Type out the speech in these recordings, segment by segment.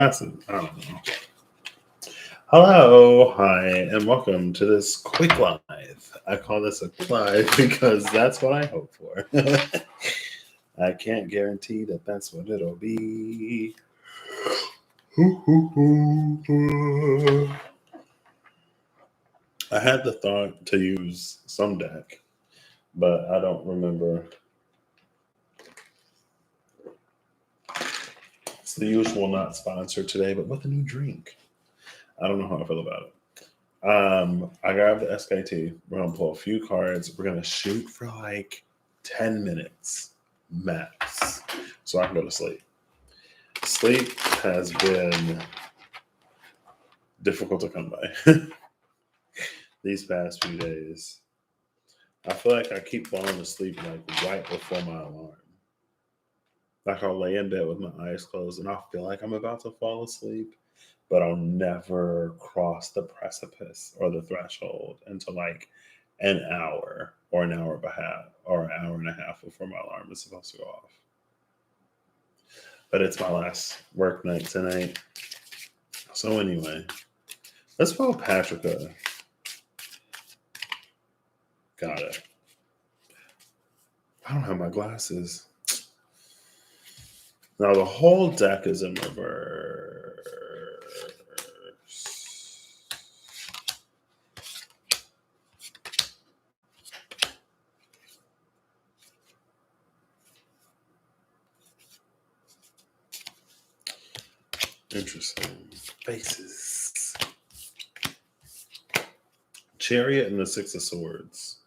Acid. I don't know. Hello, hi, and welcome to this quick live. I call this a quick live because that's what I hope for. I can't guarantee that that's what it'll be. I had the thought to use some deck, but I don't remember. It's the usual not sponsored today, but with a new drink. I don't know how I feel about it. I grabbed the SKT. We're gonna pull a few cards. We're gonna shoot for like 10 minutes max, so I can go to sleep. Sleep has been difficult to come by these past few days. I feel like I keep falling asleep like right before my alarm. Like I'll lay in bed with my eyes closed and I'll feel like I'm about to fall asleep, but I'll never cross the precipice or the threshold until like an hour or an hour and a half or an hour and a half before my alarm is supposed to go off. But it's my last work night tonight. So anyway, let's follow Patricia. Got it. I don't have my glasses. Now the whole deck is in reverse. Interesting. Faces. Chariot and the Six of Swords.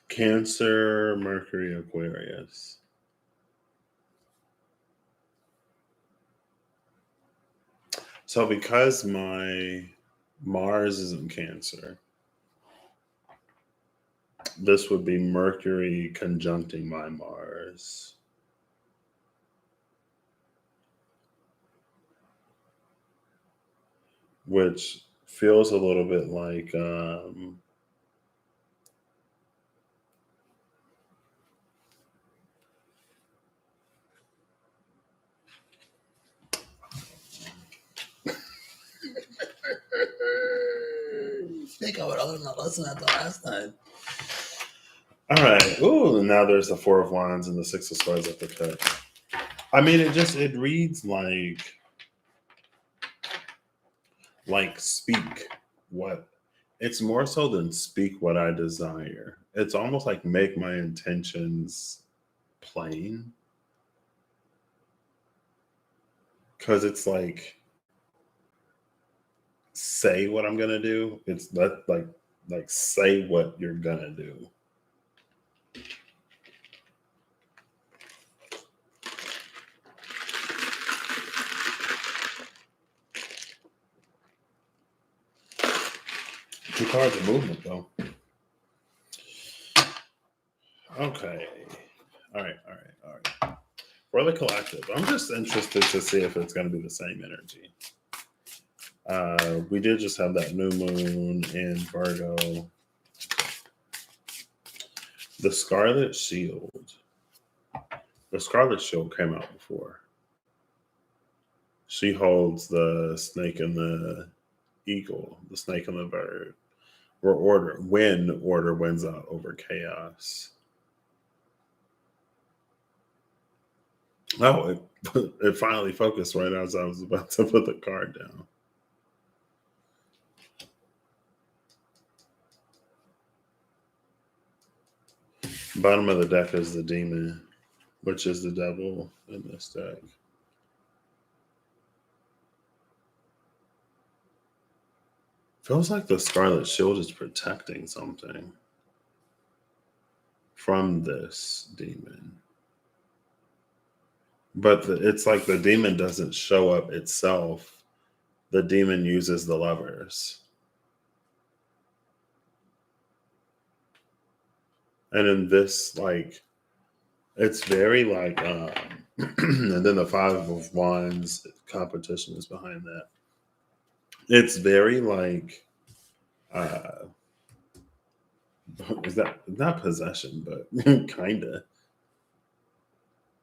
Cancer, Mercury, Aquarius. So because my Mars is in Cancer, this would be Mercury conjuncting my Mars. Which feels a little bit like I think I would have learned my lesson at the last time. All right. Ooh, now there's the Four of Wands and the Six of Swords at the cut. I mean, it reads like speak what. It's more so than speak what I desire. It's almost like make my intentions plain. Because it's like say what I'm gonna do. It's that like say what you're gonna do. Two cards of movement though. Okay. All right. For the collective, I'm just interested to see if it's going to be the same energy. We did just have that new moon in Virgo. The Scarlet Shield. The Scarlet Shield came out before. She holds the snake and the eagle, the snake and the bird. Or order. When order wins out over chaos. Oh, it finally focused right as I was about to put the card down. Bottom of the deck is the demon, which is the devil in this deck. Feels like the Scarlet Shield is protecting something from this demon. But it's like the demon doesn't show up itself. The demon uses the lovers. And in this, like, it's very like, and then the Five of Wands competition is behind that. It's very like, is that not possession, but kinda.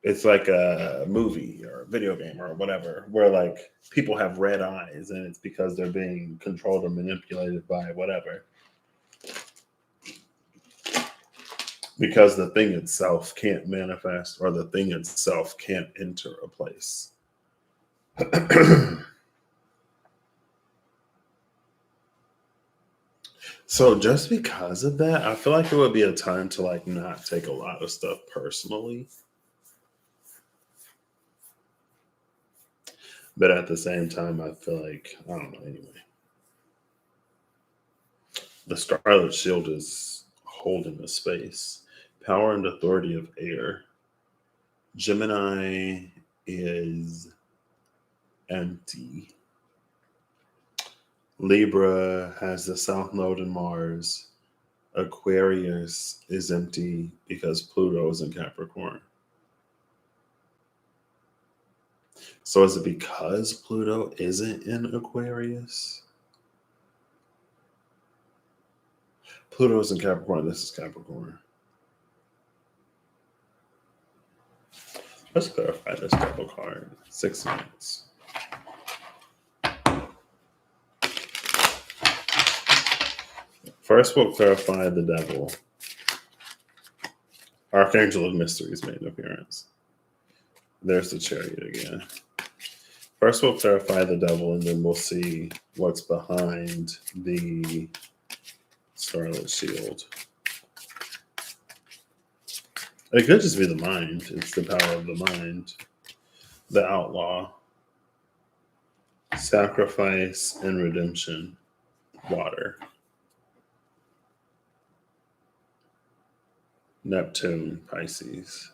It's like a movie or a video game or whatever, where like people have red eyes and it's because they're being controlled or manipulated by whatever. Because the thing itself can't manifest or the thing itself can't enter a place. So just because of that, I feel like it would be a time to like not take a lot of stuff personally. But at the same time, I feel like, I don't know, anyway. The Scarlet Shield is holding a space. Power and authority of air. Gemini is empty. Libra has the South Node in Mars. Aquarius is empty because Pluto is in Capricorn. So is it because Pluto isn't in Aquarius? Pluto is in Capricorn. This is Capricorn. Let's clarify this double card. 6 minutes. First, we'll clarify the devil. Archangel of Mysteries made an appearance. There's the Chariot again. First, we'll clarify the devil, and then we'll see what's behind the Scarlet Shield. It could just be the mind. It's the power of the mind. The outlaw. Sacrifice and redemption. Water. Neptune, Pisces.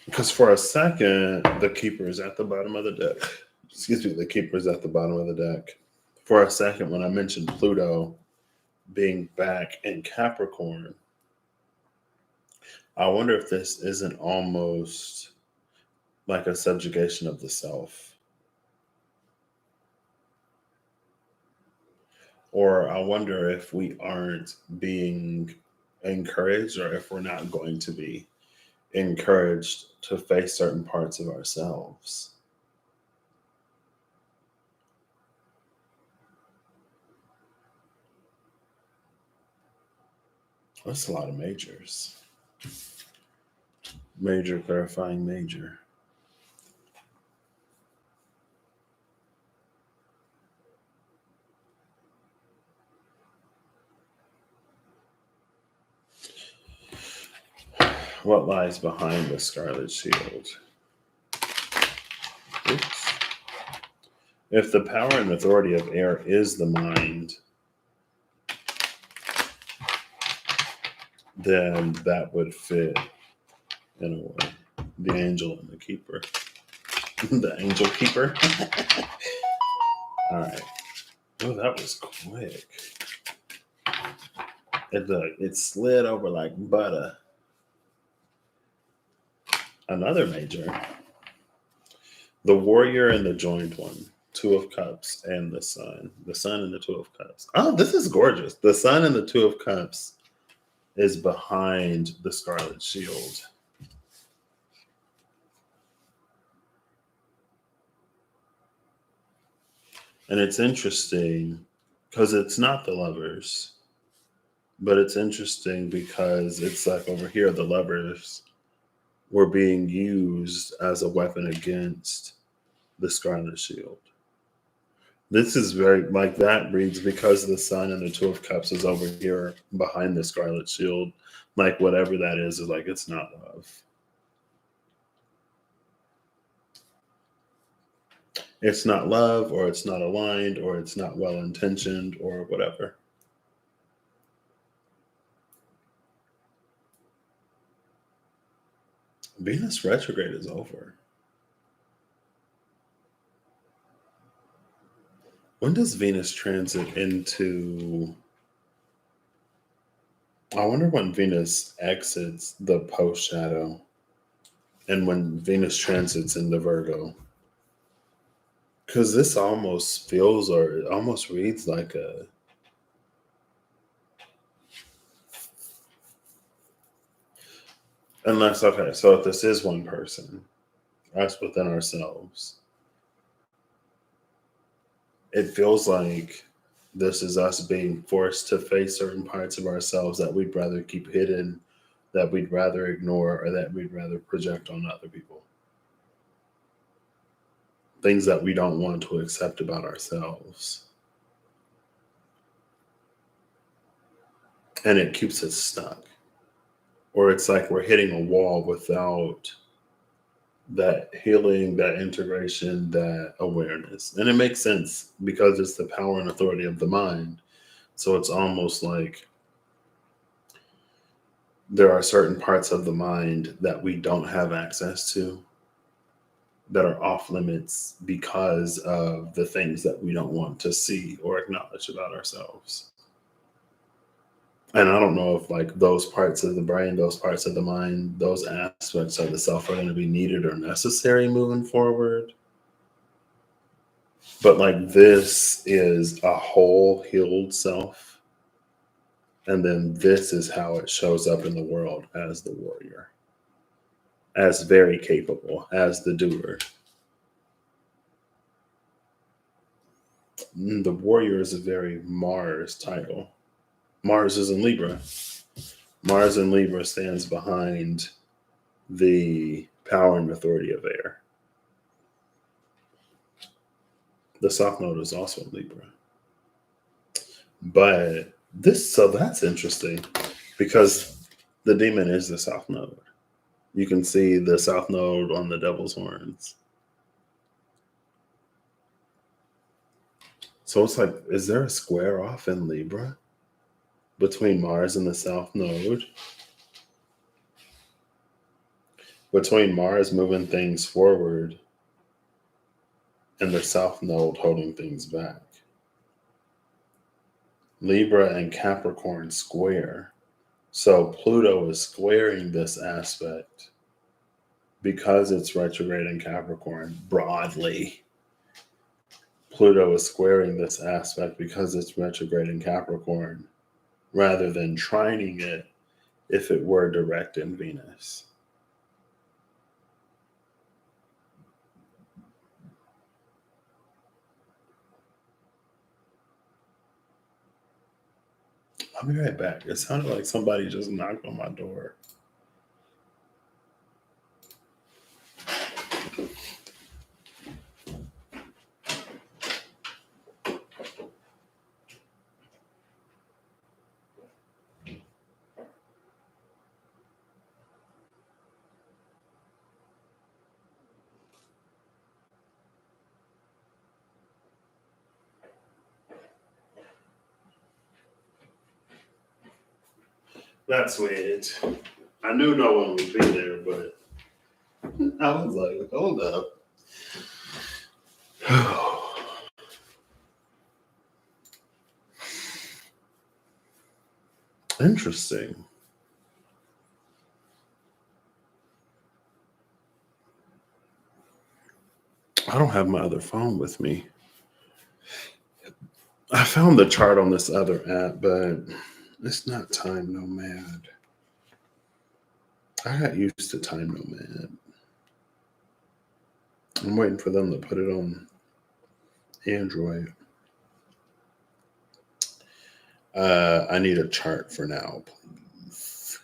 Because for a second, the keeper is at the bottom of the deck. Excuse me, the keeper is at the bottom of the deck. For a second, when I mentioned Pluto being back in Capricorn, I wonder if this isn't almost like a subjugation of the self. Or I wonder if we aren't being encouraged or if we're not going to be encouraged to face certain parts of ourselves. That's a lot of majors. Major clarifying major. What lies behind the Scarlet Shield? Oops. If the power and authority of air is the mind, then that would fit in a way. The angel and the keeper. The angel keeper. All right. Oh, that was quick. It slid over like butter. Another major. The warrior and the joined one. 2 of Cups and the Sun. The Sun and the 2 of Cups. Oh, this is gorgeous. The Sun and the 2 of Cups is behind the Scarlet Shield. And it's interesting because it's not the Lovers, but it's interesting because it's like over here, the Lovers were being used as a weapon against the Scarlet Shield. This is very, like that reads because the Sun and the 2 of Cups is over here behind the Scarlet Shield. Like whatever that is like, it's not love. It's not love, or it's not aligned, or it's not well intentioned, or whatever. Venus retrograde is over. When does Venus transit into... I wonder when Venus exits the post shadow and when Venus transits into Virgo. Because this almost feels, or it almost reads like Unless, okay, so if this is one person, us within ourselves, it feels like this is us being forced to face certain parts of ourselves that we'd rather keep hidden, that we'd rather ignore, or that we'd rather project on other people. Things that we don't want to accept about ourselves. And it keeps us stuck. Or it's like we're hitting a wall without that healing, that integration, that awareness. And it makes sense because it's the power and authority of the mind. So it's almost like there are certain parts of the mind that we don't have access to, that are off limits because of the things that we don't want to see or acknowledge about ourselves. And I don't know if like those parts of the brain, those parts of the mind, those aspects of the self are going to be needed or necessary moving forward. But like this is a whole healed self. And then this is how it shows up in the world as the warrior, as very capable, as the doer. The warrior is a very Mars title. Mars is in Libra. Mars in Libra stands behind the power and authority of air. The South Node is also in Libra. But so that's interesting because the demon is the South Node. You can see the South Node on the devil's horns. So it's like, is there a square off in Libra between Mars and the South Node? Between Mars moving things forward and the South Node holding things back. Libra and Capricorn square. So Pluto is squaring this aspect because it's retrograde in Capricorn broadly. Pluto is squaring this aspect because it's retrograde in Capricorn rather than trining it if it were direct in Venus. I'll be right back. It sounded like somebody just knocked on my door. That's weird. I knew no one would be there, but I was like, hold up. Interesting. I don't have my other phone with me. I found the chart on this other app, but it's not Time Nomad. I got used to Time Nomad. I'm waiting for them to put it on Android. I need a chart for now, please.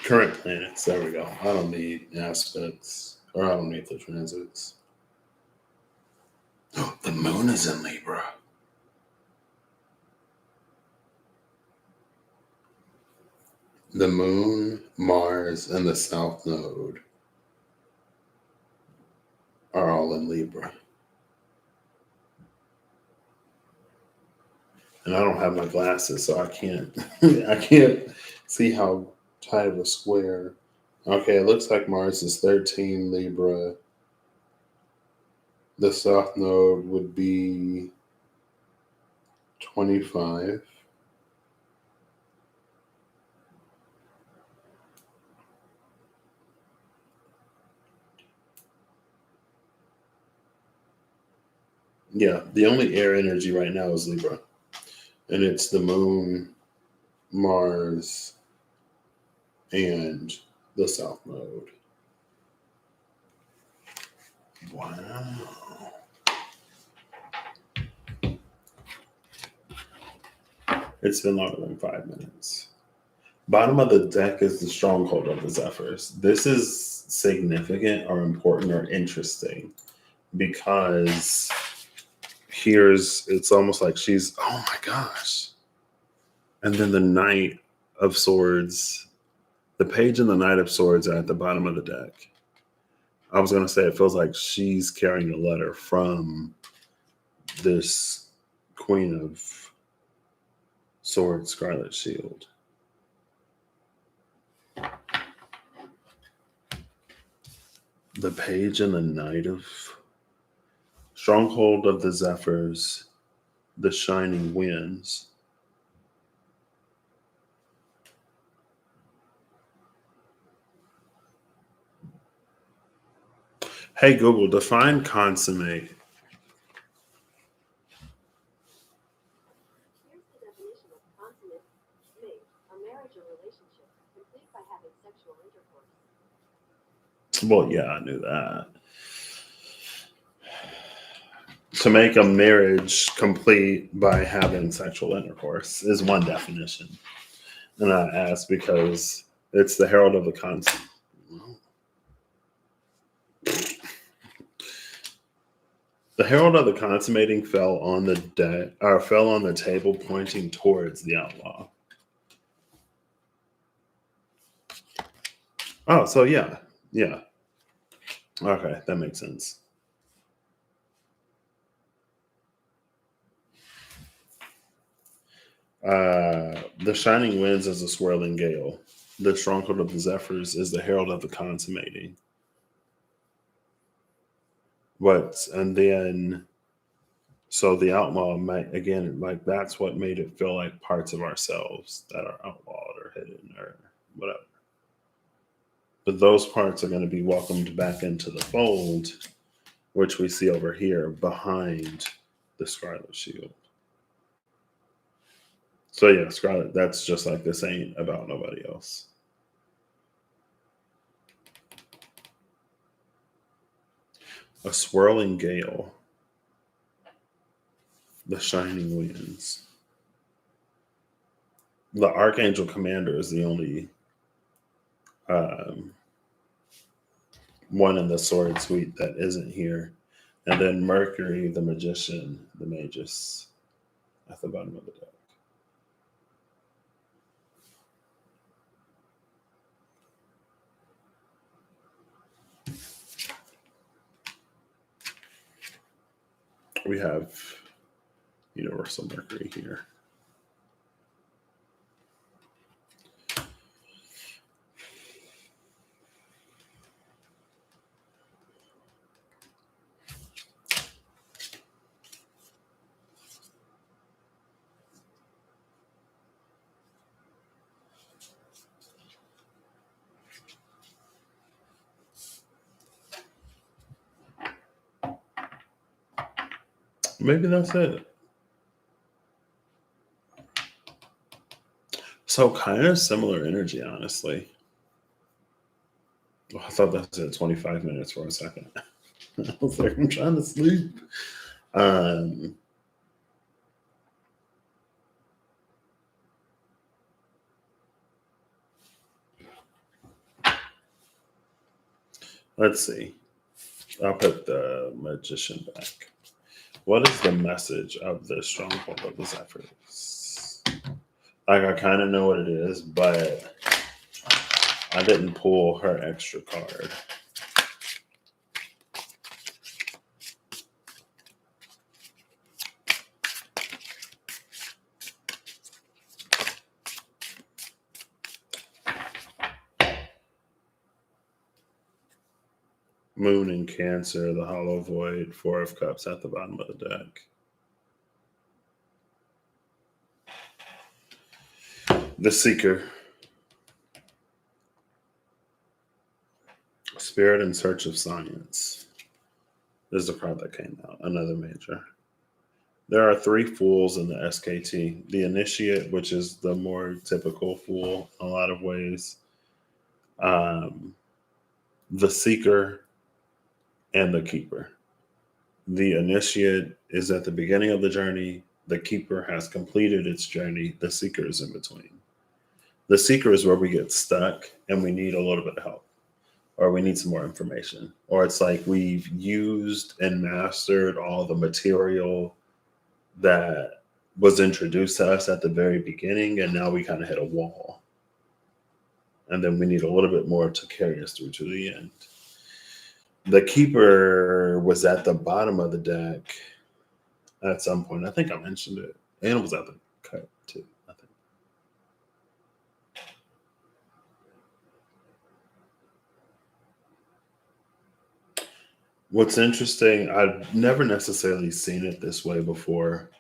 Current planets. There we go. I don't need aspects, or I don't need the transits. Oh, the moon is in Libra. The moon, Mars, and the South Node are all in Libra. And I don't have my glasses, so I can't I can't see how tight of a square. Okay, it looks like Mars is 13 Libra. The South Node would be 25. Yeah, the only air energy right now is Libra. And it's the moon, Mars, and the South Node. Wow. It's been longer than 5 minutes. Bottom of the deck is the stronghold of the Zephyrs. This is significant or important or interesting because it's almost like she's, oh my gosh. And then the Knight of Swords, the Page and the Knight of Swords are at the bottom of the deck. I was going to say it feels like she's carrying a letter from this Queen of Swords, Scarlet Shield. The Page and the Knight of Stronghold of the Zephyrs, the Shining Winds. Hey Google, define consummate. Here's the definition of consummate mate, a marriage or relationship complete by having sexual intercourse. Well, yeah, I knew that. To make a marriage complete by having sexual intercourse is one definition. And I asked because it's the herald of the consummate. The herald of the consummating fell on the fell on the table, pointing towards the outlaw. Oh, so yeah. Okay, that makes sense. The shining winds is a swirling gale. The stronghold of the Zephyrs is the herald of the consummating. So the outlaw might, again, like that's what made it feel like parts of ourselves that are outlawed or hidden or whatever. But those parts are going to be welcomed back into the fold, which we see over here behind the Scarlet Shield. So yeah, Scarlet, that's just like this ain't about nobody else. A swirling gale. The shining winds. The Archangel Commander is the only one in the sword suite that isn't here. And then Mercury, the magician, the magus, at the bottom of the deck. We have Universal Mercury here. Maybe that's it. So kind of similar energy, honestly. Oh, I thought that was at 25 minutes for a second. I was like, I'm trying to sleep. Let's see. I'll put the magician back. What is the message of the stronghold of the Zephyrs? Like, I kind of know what it is, but I didn't pull her extra card. Moon in Cancer, the Hollow Void, Four of Cups at the bottom of the deck. The Seeker. Spirit in Search of Science. This is the card that came out. Another major. There are three fools in the SKT: the initiate, which is the more typical fool in a lot of ways, um, the seeker, and the keeper. The initiate is at the beginning of the journey. The keeper has completed its journey. The seeker is in between. The seeker is where we get stuck and we need a little bit of help, or we need some more information, or it's like we've used and mastered all the material that was introduced to us at the very beginning, and now we kind of hit a wall. And then we need a little bit more to carry us through to the end. The keeper was at the bottom of the deck at some point. I think I mentioned it. And it was at the cut too, I think. What's interesting, I've never necessarily seen it this way before.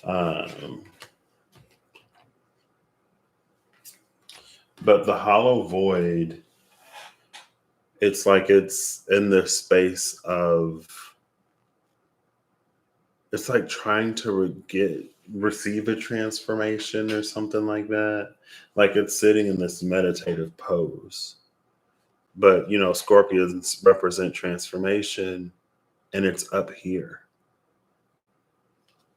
Um, but the hollow void, it's like it's in the space of, it's like trying to receive a transformation or something like that. Like it's sitting in this meditative pose. But scorpions represent transformation, and it's up here.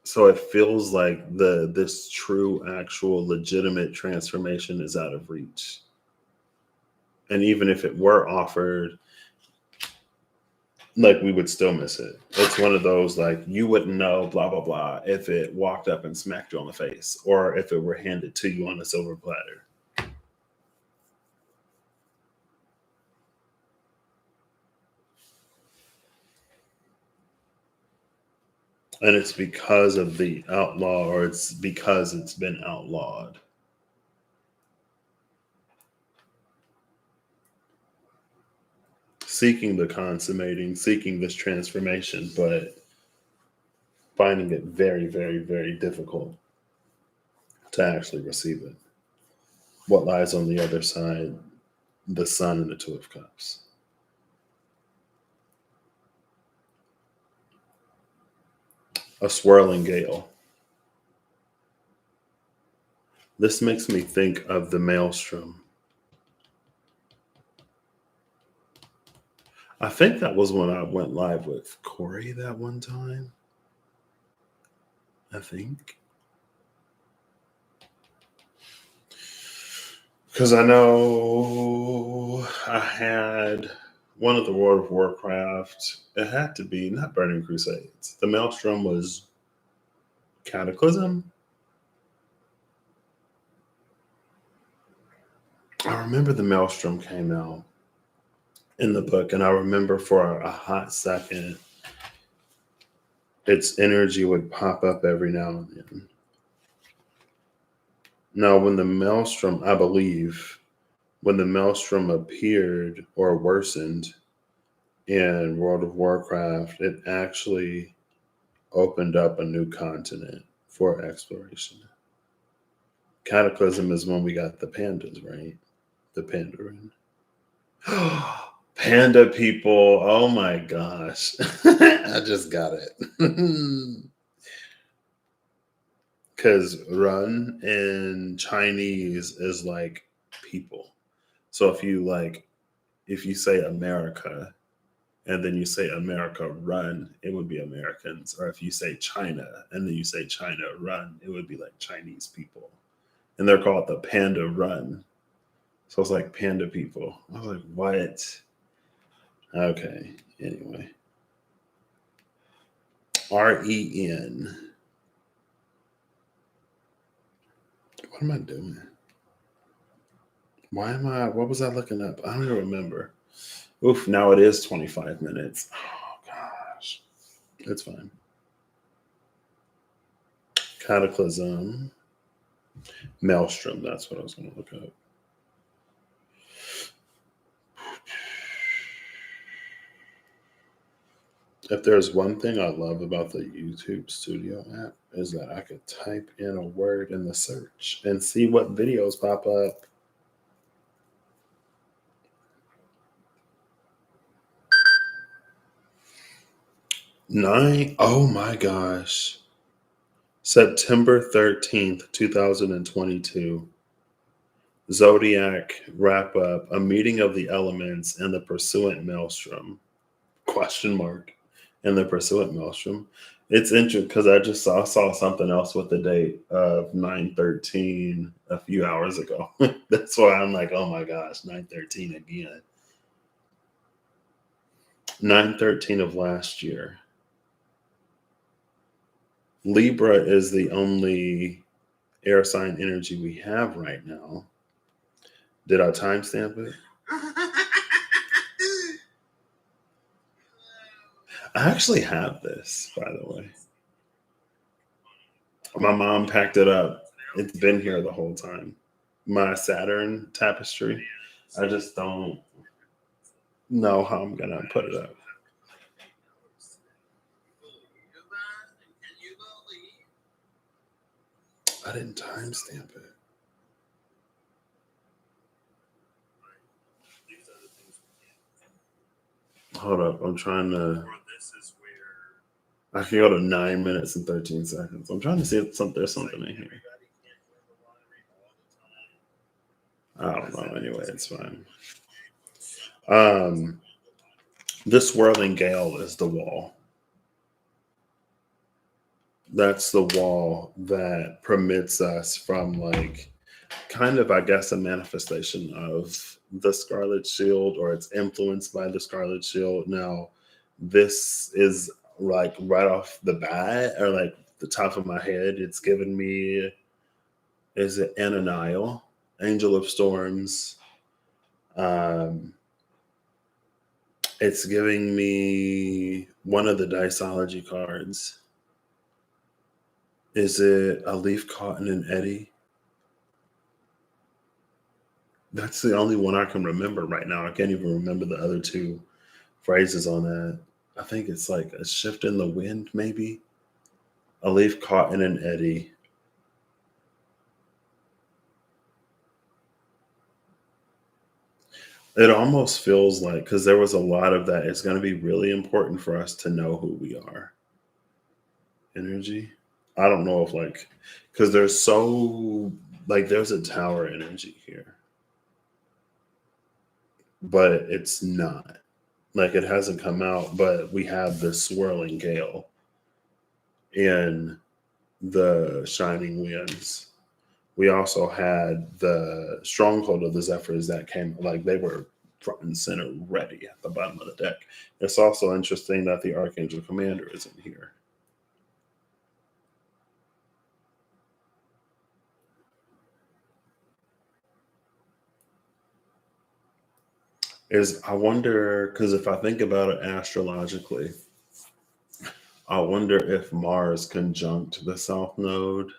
So it feels like this true, actual, legitimate transformation is out of reach. And even if it were offered, like we would still miss it. It's one of those like you wouldn't know, blah blah blah, if it walked up and smacked you on the face, or if it were handed to you on a silver platter. And it's because of the outlaw, or it's because it's been outlawed. Seeking the consummating, seeking this transformation, but finding it very, very, very difficult to actually receive it. What lies on the other side? The sun and the two of cups. A swirling gale. This makes me think of the maelstrom. I think that was when I went live with Corey that one time. I think. Because I know I had one of the World of Warcraft. It had to be not Burning Crusades. The Maelstrom was Cataclysm. I remember the Maelstrom came out in the book, and I remember for a hot second, its energy would pop up every now and then. Now, when the Maelstrom, I believe, when the Maelstrom appeared or worsened in World of Warcraft, it actually opened up a new continent for exploration. Cataclysm is when we got the pandas, right? The Pandarin. Panda people. Oh my gosh. I just got it. Because run in Chinese is like people. So if you say America and then you say America run, it would be Americans. Or if you say China and then you say China run, it would be like Chinese people. And they're called the Panda Run. So it's like panda people. I was like, what? Okay. Anyway. REN. What am I doing? What was I looking up? I don't even remember. Oof, now it is 25 minutes. Oh, gosh. It's fine. Cataclysm. Maelstrom. That's what I was going to look up. If there's one thing I love about the YouTube Studio app is that I could type in a word in the search and see what videos pop up. Oh my gosh. September 13th, 2022. Zodiac wrap up, a meeting of the elements and the pursuant maelstrom. Question mark. And the pursuant maelstrom. It's interesting because I saw something else with the date of 9/13 a few hours ago. That's why I'm like, oh my gosh, 9/13 again. 9/13 of last year. Libra is the only air sign energy we have right now. Did I timestamp it? I actually have this, by the way. My mom packed it up. It's been here the whole time. My Saturn tapestry. I just don't know how I'm gonna put it up. I didn't timestamp it. Hold up, I'm trying to. I can go to 9 minutes and 13 seconds. I'm trying to see if there's something in here. I don't know. Anyway, it's fine. Um, this swirling gale is the wall. That's the wall that permits us from, like, kind of, I guess, a manifestation of the Scarlet Shield, or it's influenced by the Scarlet Shield. Now, this is like right off the bat, or like the top of my head, it's given me, is it Ananiel, Angel of Storms? Um, it's giving me one of the Diceology cards. Is it a leaf caught in an eddy? That's the only one I can remember right now. I can't even remember the other two phrases on that. I think it's like a shift in the wind, maybe. A leaf caught in an eddy. It almost feels like, because there was a lot of that, it's going to be really important for us to know who we are. Energy. I don't know if, like, because there's so, like, there's a tower energy here, but it's not. Like, it hasn't come out, but we have the swirling gale in the shining winds. We also had the stronghold of the Zephyrs that came, like, they were front and center ready at the bottom of the deck. It's also interesting that the Archangel Commander isn't here. I wonder, because if I think about it astrologically, I wonder if Mars conjunct the South Node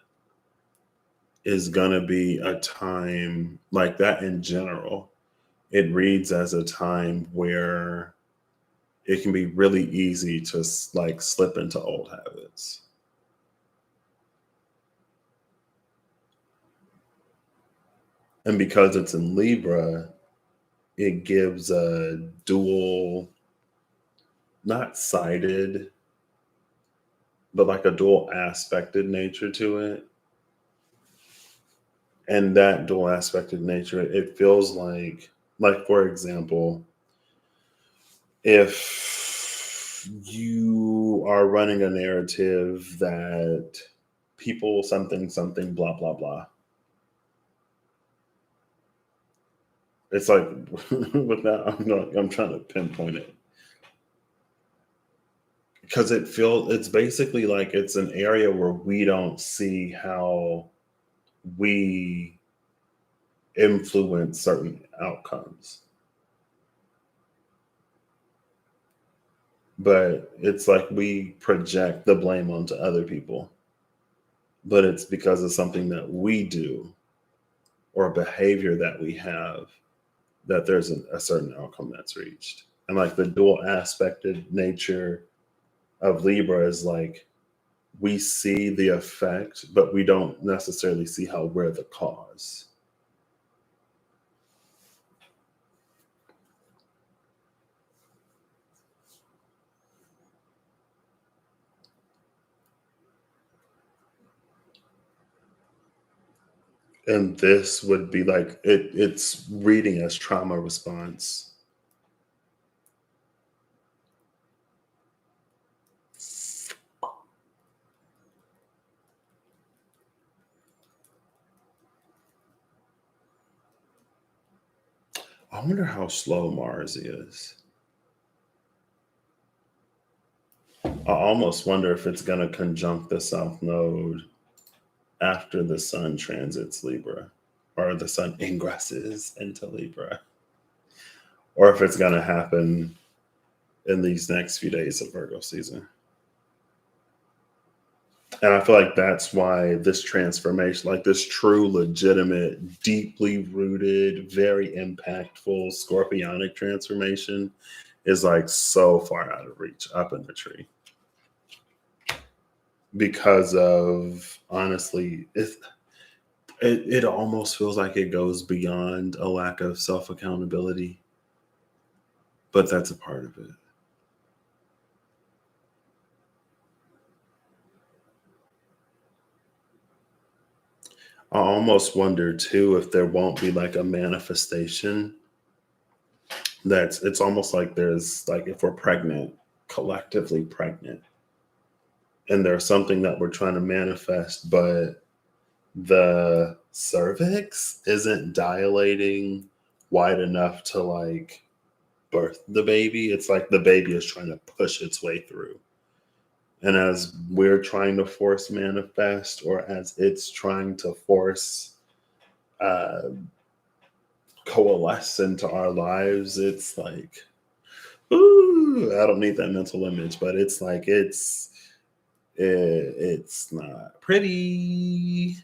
is going to be a time like that in general. It reads as a time where it can be really easy to, like, slip into old habits. And because it's in Libra, it gives a dual, not sided, but like a dual aspected nature to it. And that dual aspected nature, it feels like, for example, if you are running a narrative that people something something blah blah blah, it's like with that, I'm trying to pinpoint it, because it's basically like it's an area where we don't see how we influence certain outcomes, but it's like we project the blame onto other people, but it's because of something that we do or a behavior that we have, that there's a certain outcome that's reached. And like the dual aspected nature of Libra is like we see the effect, but we don't necessarily see how we're the cause. And this would be like it's reading as trauma response. I wonder how slow Mars is. I almost wonder if it's going to conjunct the South Node after the Sun transits Libra, or the Sun ingresses into Libra, or if it's going to happen in these next few days of Virgo season. And I feel like that's why this transformation, like this true, legitimate, deeply rooted, very impactful scorpionic transformation, is like so far out of reach up in the tree. Because of, honestly, it almost feels like it goes beyond a lack of self accountability, but that's a part of it. I almost wonder too if there won't be like a manifestation that's, it's almost like there's like, if we're pregnant, collectively pregnant, and there's something that we're trying to manifest, but the cervix isn't dilating wide enough to like birth the baby. It's like the baby is trying to push its way through. And as we're trying to force manifest, or as it's trying to force uh, coalesce into our lives, it's like, ooh, I don't need that mental image, but it's like it's not pretty.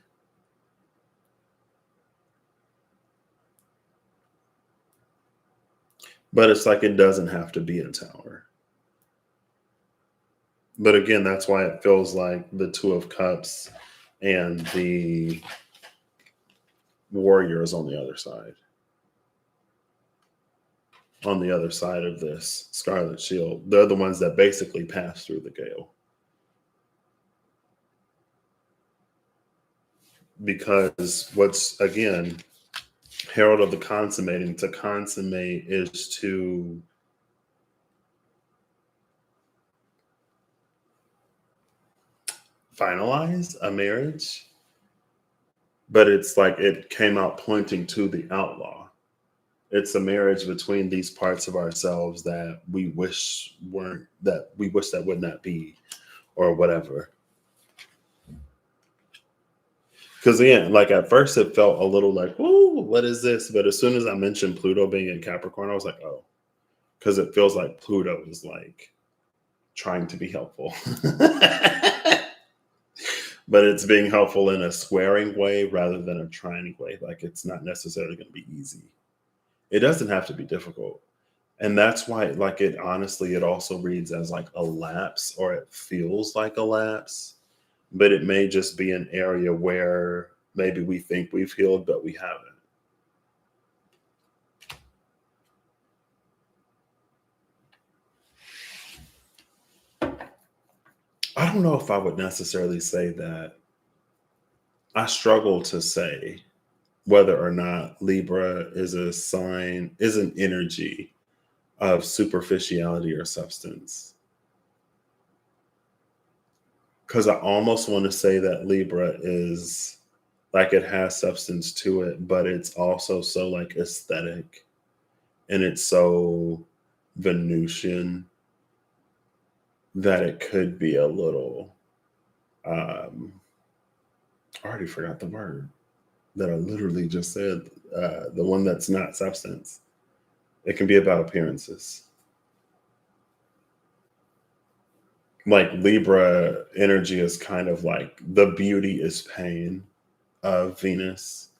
But it's like it doesn't have to be a tower. But again, that's why it feels like the Two of Cups and the Warrior is on the other side. On the other side of this Scarlet Shield. They're the ones that basically pass through the gale. Because what's, again, Herald of the Consummating, to consummate is to finalize a marriage, but it's like it came out pointing to the outlaw. It's a marriage between these parts of ourselves that we wish weren't, that we wish that would not be, or whatever. Because again, like at first it felt a little like, "Ooh, what is this?" But as soon as I mentioned Pluto being in Capricorn, I was like, "Oh," because it feels like Pluto is like trying to be helpful, but it's being helpful in a squaring way rather than a trying way. Like it's not necessarily going to be easy. It doesn't have to be difficult. And that's why, like, it honestly, it also reads as like a lapse, or it feels like a lapse, but it may just be an area where maybe we think we've healed, but we haven't. I don't know if I would necessarily say that. I struggle to say whether or not Libra is a sign, is an energy of superficiality or substance. Because I almost want to say that Libra is like it has substance to it, but it's also so like aesthetic, and it's so Venusian that it could be a little, um, I already forgot the word that I literally just said, the one that's not substance. It can be about appearances. Like Libra energy is kind of like the beauty is pain of Venus,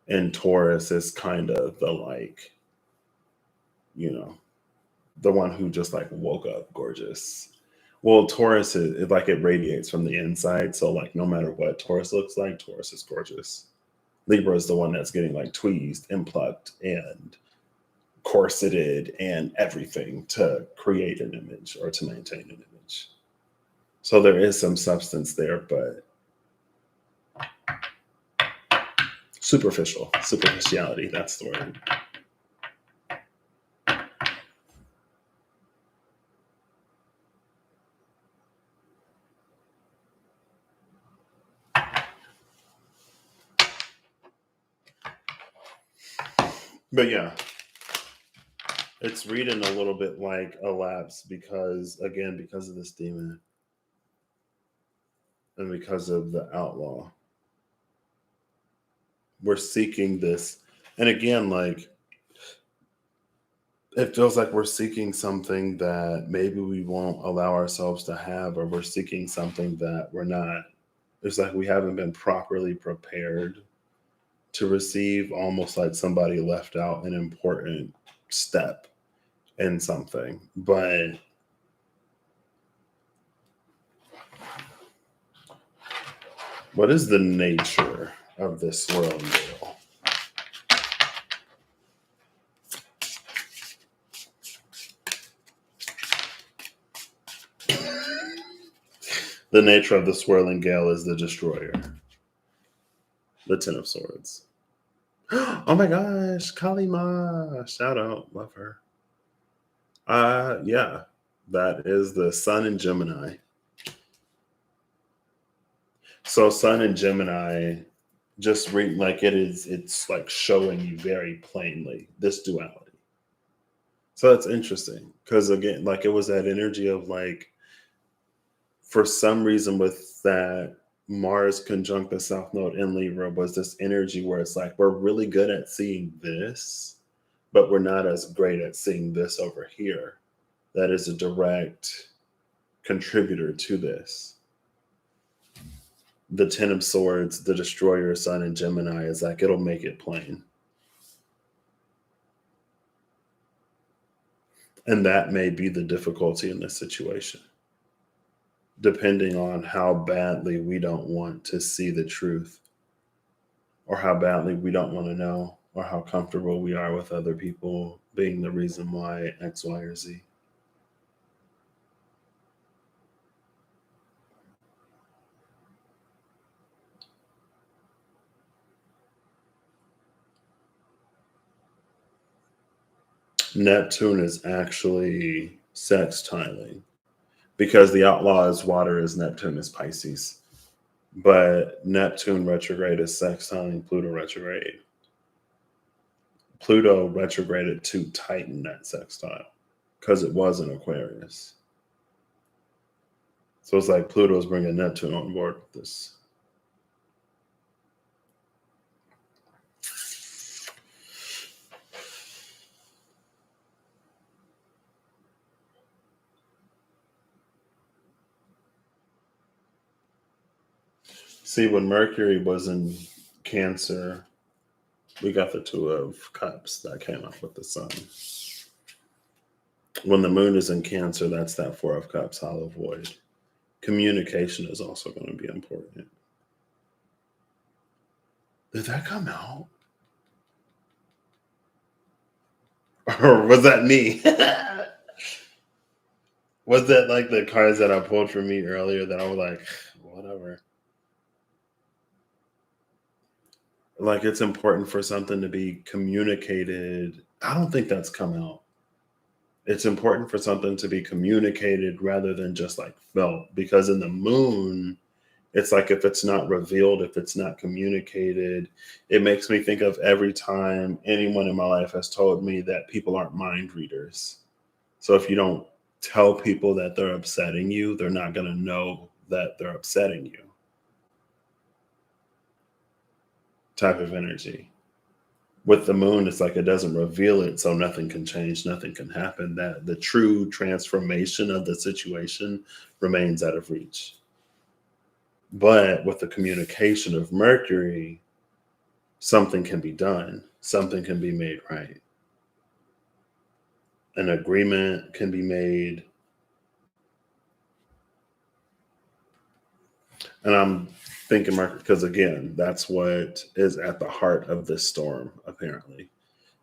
and Taurus is kind of the like, you know, the one who just like woke up gorgeous. Well, Taurus is like it radiates from the inside. So like no matter what Taurus looks like, Taurus is gorgeous. Libra is the one that's getting like tweezed and plucked and corseted and everything to create an image or to maintain an image. So there is some substance there, but superficiality, that's the word. But yeah, it's reading a little bit like a lapse because, again, because of this demon and because of the outlaw, we're seeking this. And again, like, it feels like we're seeking something that maybe we won't allow ourselves to have, or we're seeking something that we're not. It's like we haven't been properly prepared to receive, almost like somebody left out an important step in something. But what is the nature of this swirling wheel? The nature of the swirling gale is the destroyer, the Ten of Swords. Oh my gosh, Kalima! Shout out, love her. Yeah, that is the Sun in Gemini. So Sun in Gemini, just read like it is. It's like showing you very plainly this duality. So that's interesting because again, like it was that energy of like, for some reason with that Mars conjunct the South Node in Libra was this energy where it's like we're really good at seeing this, but we're not as great at seeing this over here. That is a direct contributor to this. The Ten of Swords, the Destroyer, Sun, and Gemini is like it'll make it plain. And that may be the difficulty in this situation, depending on how badly we don't want to see the truth, or how badly we don't want to know, or how comfortable we are with other people being the reason why X, Y, or Z. Neptune is actually sextiling because the outlaw is water, is Neptune is Pisces. But Neptune retrograde is sextiling Pluto retrograde. Pluto retrograded to tighten that sextile because it was in Aquarius. So it's like Pluto's bringing Neptune on board with this. See, when Mercury was in Cancer, we got the Two of Cups that came up with the Sun. When the Moon is in Cancer, that's that Four of Cups, hollow void. Communication is also going to be important. Did that come out? Or was that me? Was that like the cards that I pulled for me earlier that I was like, whatever? Like it's important for something to be communicated. I don't think that's come out. It's important for something to be communicated rather than just like felt, because in the moon, it's like if it's not revealed, if it's not communicated, it makes me think of every time anyone in my life has told me that people aren't mind readers. So if you don't tell people that they're upsetting you, they're not going to know that they're upsetting you. Type of energy. With the moon, it's like it doesn't reveal it, so nothing can change, nothing can happen. That the true transformation of the situation remains out of reach. But with the communication of Mercury, something can be done, something can be made right. An agreement can be made. And I'm thinking Mercury because again, that's what is at the heart of this storm, apparently,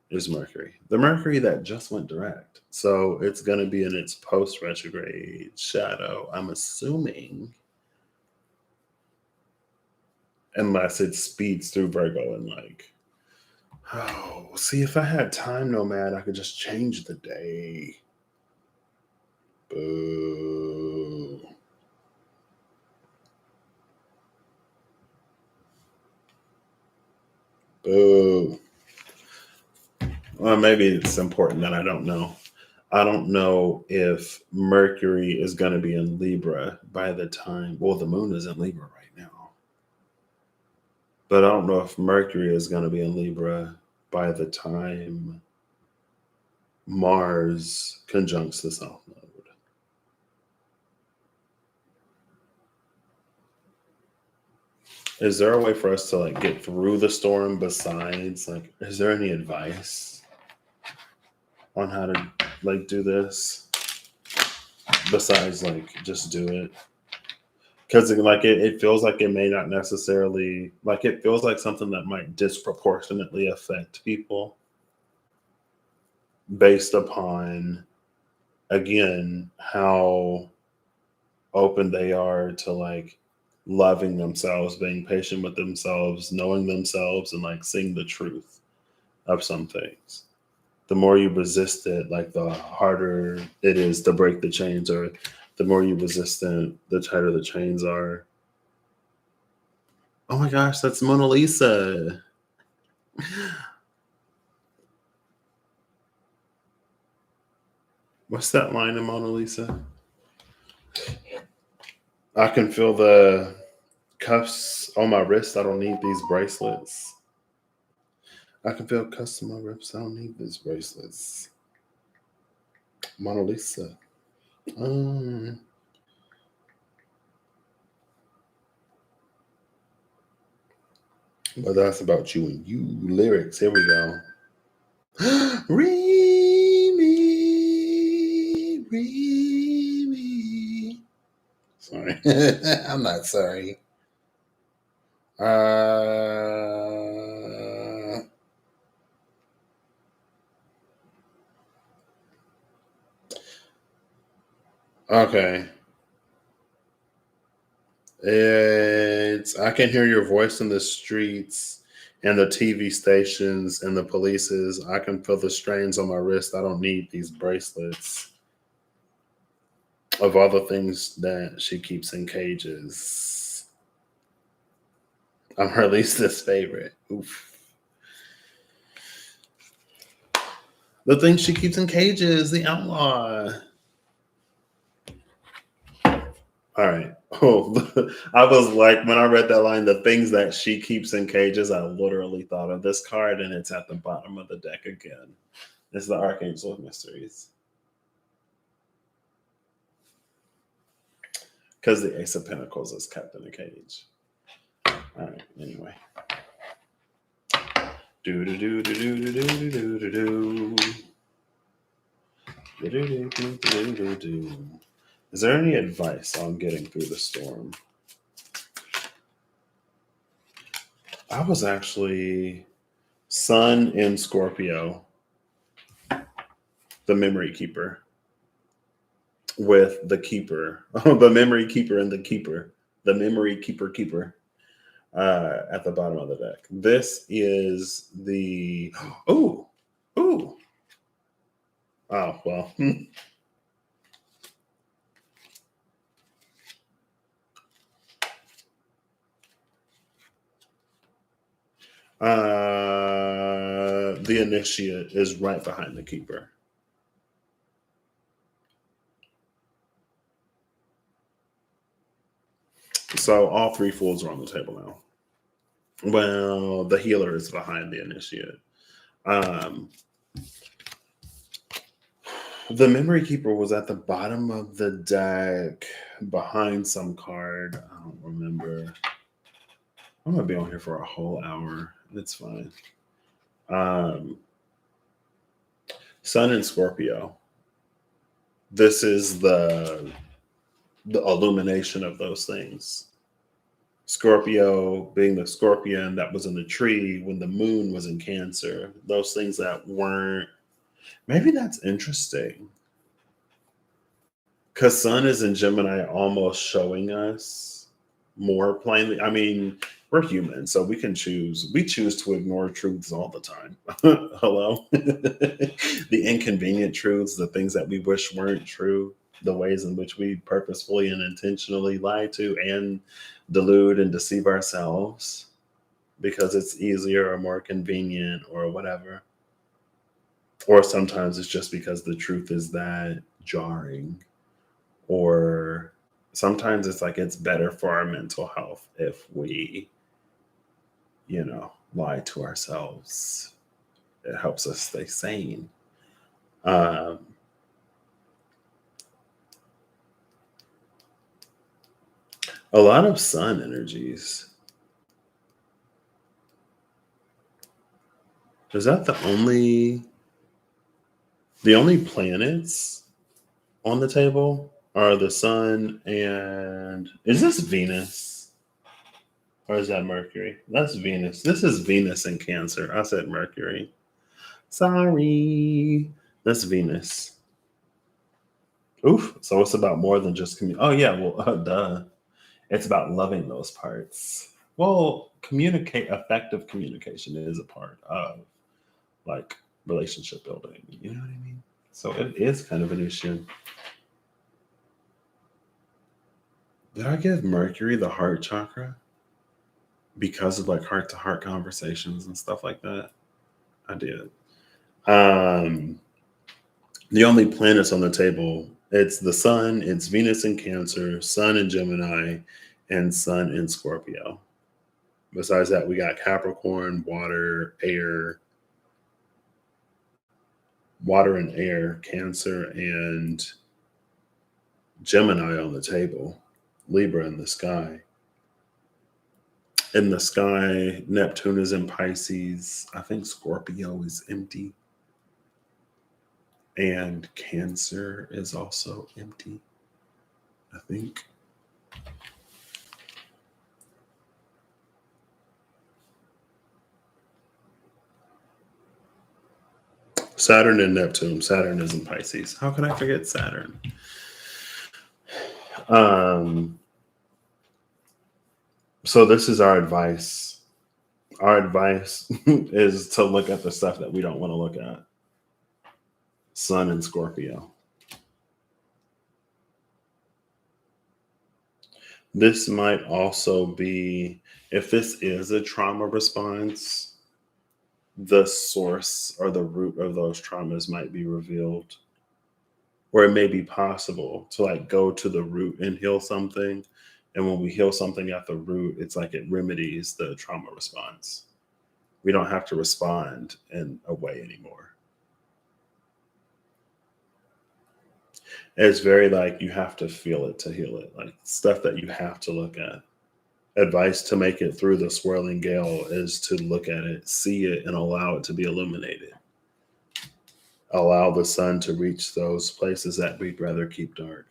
is Mercury. The Mercury that just went direct. So it's gonna be in its post retrograde shadow, I'm assuming. Unless it speeds through Virgo and like, oh, see, if I had time nomad, I could just change the day. Boo. Boo. Well, maybe it's important that I don't know. I don't know if Mercury is going to be in Libra by the time, well, the moon is in Libra right now. But I don't know if Mercury is going to be in Libra by the time Mars conjuncts the South Node. Is there a way for us to like get through the storm besides like is there any advice on how to like do this besides like just do it? Because like it feels like it may not necessarily like it feels like something that might disproportionately affect people based upon again how open they are to like loving themselves, being patient with themselves, knowing themselves, and like seeing the truth of some things. The more you resist it, like the harder it is to break the chains, or the more you resist it, the tighter the chains are. Oh my gosh, that's Mona Lisa. What's that line in Mona Lisa? I can feel the cuffs on my wrist. I don't need these bracelets. I can feel cuffs on my wrist. I don't need these bracelets. Mona Lisa. Um, but that's about you and you lyrics. Here we go. Re me. Sorry. I'm not sorry. Okay. It's I can hear your voice in the streets and the TV stations and the polices. I can feel the strains on my wrist. I don't need these bracelets. Of all the things that she keeps in cages, I'm her least favorite. Oof. The things she keeps in cages, the outlaw. All right. Oh, I was like, when I read that line, the things that she keeps in cages, I literally thought of this card, and it's at the bottom of the deck again. It's the Archangel of Mysteries. Because the Ace of Pentacles is kept in a cage. All right. Anyway. Do do do do do do do do do do. Do do do do do do. Is there any advice on getting through the storm? I was actually Sun in Scorpio, the memory keeper, with the keeper, the memory keeper and the keeper, the memory keeper at the bottom of the deck. This is the, oh, oh, oh, well. The initiate is right behind the keeper. So all three fools are on the table now. Well, the healer is behind the initiate. Um, the memory keeper was at the bottom of the deck behind some card. I don't remember. I'm gonna be on here for a whole hour. It's fine. Um, Sun and Scorpio. This is the illumination of those things. Scorpio being the scorpion that was in the tree when the moon was in Cancer. Those things that weren't. Maybe that's interesting because Sun is in Gemini, almost showing us more plainly. I mean, we're human, so we can choose. We choose to ignore truths all the time. Hello, the inconvenient truths, the things that we wish weren't true, the ways in which we purposefully and intentionally lie to and delude and deceive ourselves because it's easier or more convenient or whatever. Or sometimes it's just because the truth is that jarring, or sometimes it's like it's better for our mental health if we, lie to ourselves. It helps us stay sane. Um, a lot of sun energies. Is that the only planets on the table are the sun and is this Venus? Or is that Mercury? That's Venus. This is Venus in Cancer. I said Mercury. Sorry. That's Venus. Oof. So it's about more than just Oh, yeah. Well, duh. It's about loving those parts. Well, effective communication is a part of like relationship building. You know what I mean? So it is kind of an issue. Did I give Mercury the heart chakra because of like heart to heart conversations and stuff like that? I did. Um, the only planets on the table, it's the sun, it's Venus in Cancer, Sun in Gemini, and Sun in Scorpio. Besides that, we got Capricorn, water and air, Cancer and Gemini on the table, Libra in the sky. In the sky, Neptune is in Pisces. I think Scorpio is empty. And Cancer is also empty, I think. Saturn and Neptune. Saturn is in Pisces. How can I forget Saturn? Um, so this is our advice. Our advice is to look at the stuff that we don't want to look at. Sun and Scorpio. This might also be, if this is a trauma response, the source or the root of those traumas might be revealed. Or it may be possible to like go to the root and heal something. And when we heal something at the root, it's like it remedies the trauma response. We don't have to respond in a way anymore. It's very like you have to feel it to heal it, like stuff that you have to look at. Advice to make it through the swirling gale is to look at it, see it, and allow it to be illuminated. Allow the sun to reach those places that we'd rather keep dark.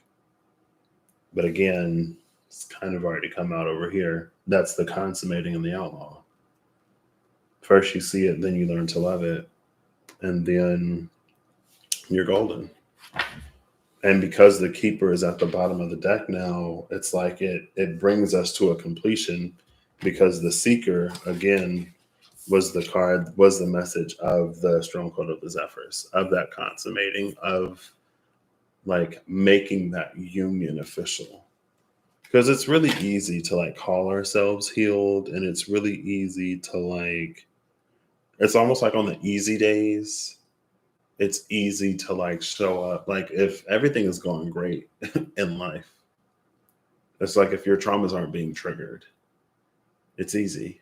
But again, it's kind of already come out over here. That's the consummating and the outlaw. First you see it, then you learn to love it, and then you're golden. And because the keeper is at the bottom of the deck now, it's like it brings us to a completion because the seeker again was the message of the stronghold of the Zephyrs, of that consummating, of like making that union official. Because it's really easy to like call ourselves healed, and it's really easy to like, it's almost like on the easy days, it's easy to like show up. Like if everything is going great in life, it's like if your traumas aren't being triggered, it's easy.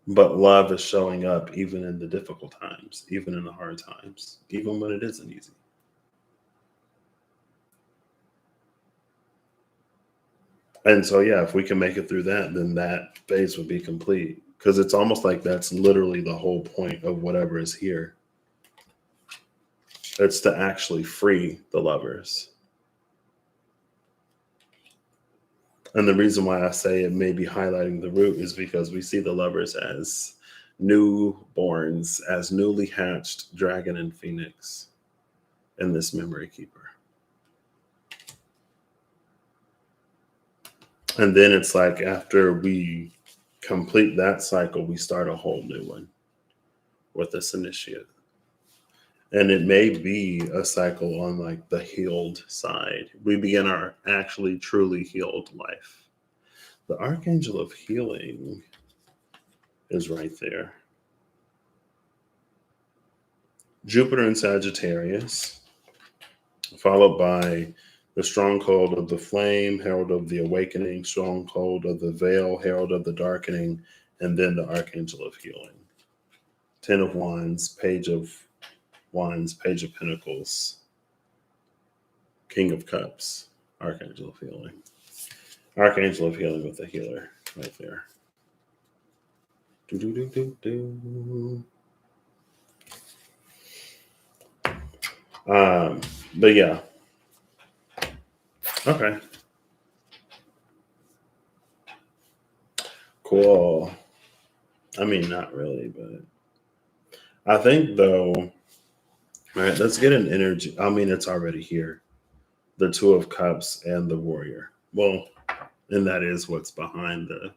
But love is showing up even in the difficult times, even in the hard times, even when it isn't easy. And so, yeah, if we can make it through that, then that phase would be complete. Because it's almost like that's literally the whole point of whatever is here. It's to actually free the lovers. And the reason why I say it may be highlighting the root is because we see the lovers as newborns, as newly hatched dragon and phoenix in this memory keeper. And then it's like after we complete that cycle, we start a whole new one with this initiate. And it may be a cycle on like the healed side. We begin our actually truly healed life. The archangel of healing is right there. Jupiter in Sagittarius, followed by the stronghold of the flame, herald of the awakening, stronghold of the veil, herald of the darkening, and then the archangel of healing. 10 of Wands, Page of Wands, Page of Pentacles, King of Cups, Archangel of Healing. Archangel of Healing with the healer right there. Do, do, do, do, do. But yeah. Okay. Cool. I mean, not really, but I think though, all right, let's get an energy. I mean, it's already here. The Two of Cups and the Warrior. Well, and that is what's behind the.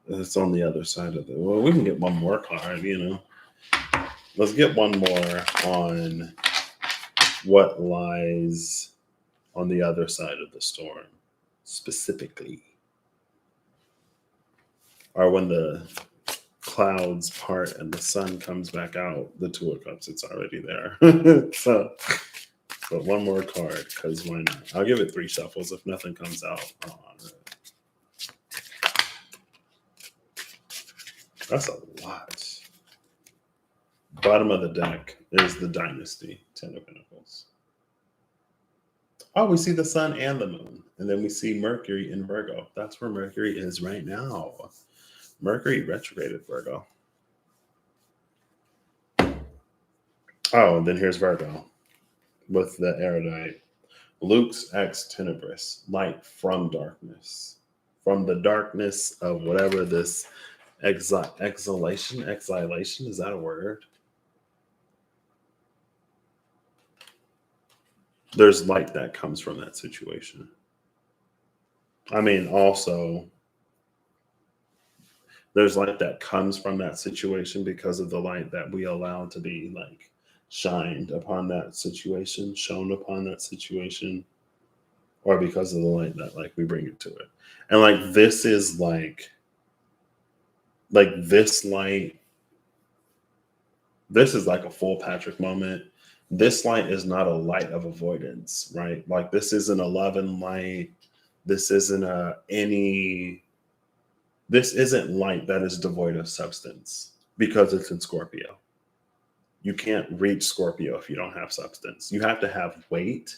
It's on the other side of it. Well, we can get one more card, you know. Let's get one more on what lies on the other side of the storm, specifically. Or when the clouds part and the sun comes back out, the Two of Cups, it's already there. So, but one more card, because why not? I'll give it 3 shuffles. If nothing comes out, I'll honor it. That's a lot. Bottom of the deck is the Dynasty, 10 of Pentacles. Oh, we see the sun and the moon. And then we see Mercury in Virgo. That's where Mercury is right now. Mercury retrograded Virgo. Oh, and then here's Virgo with the erudite. Lux ex tenebris, light from darkness. From the darkness of whatever this exhalation, is that a word? There's light that comes from that situation. I mean, also, there's light that comes from that situation because of the light that we allow to be like shined upon that situation, shown upon that situation, or because of the light that like we bring it to it. And like this is like this light, this is like a full Patrick moment. This light is not a light of avoidance, right? Like this isn't a love and light. This isn't this isn't light that is devoid of substance because it's in Scorpio. You can't reach Scorpio if you don't have substance. You have to have weight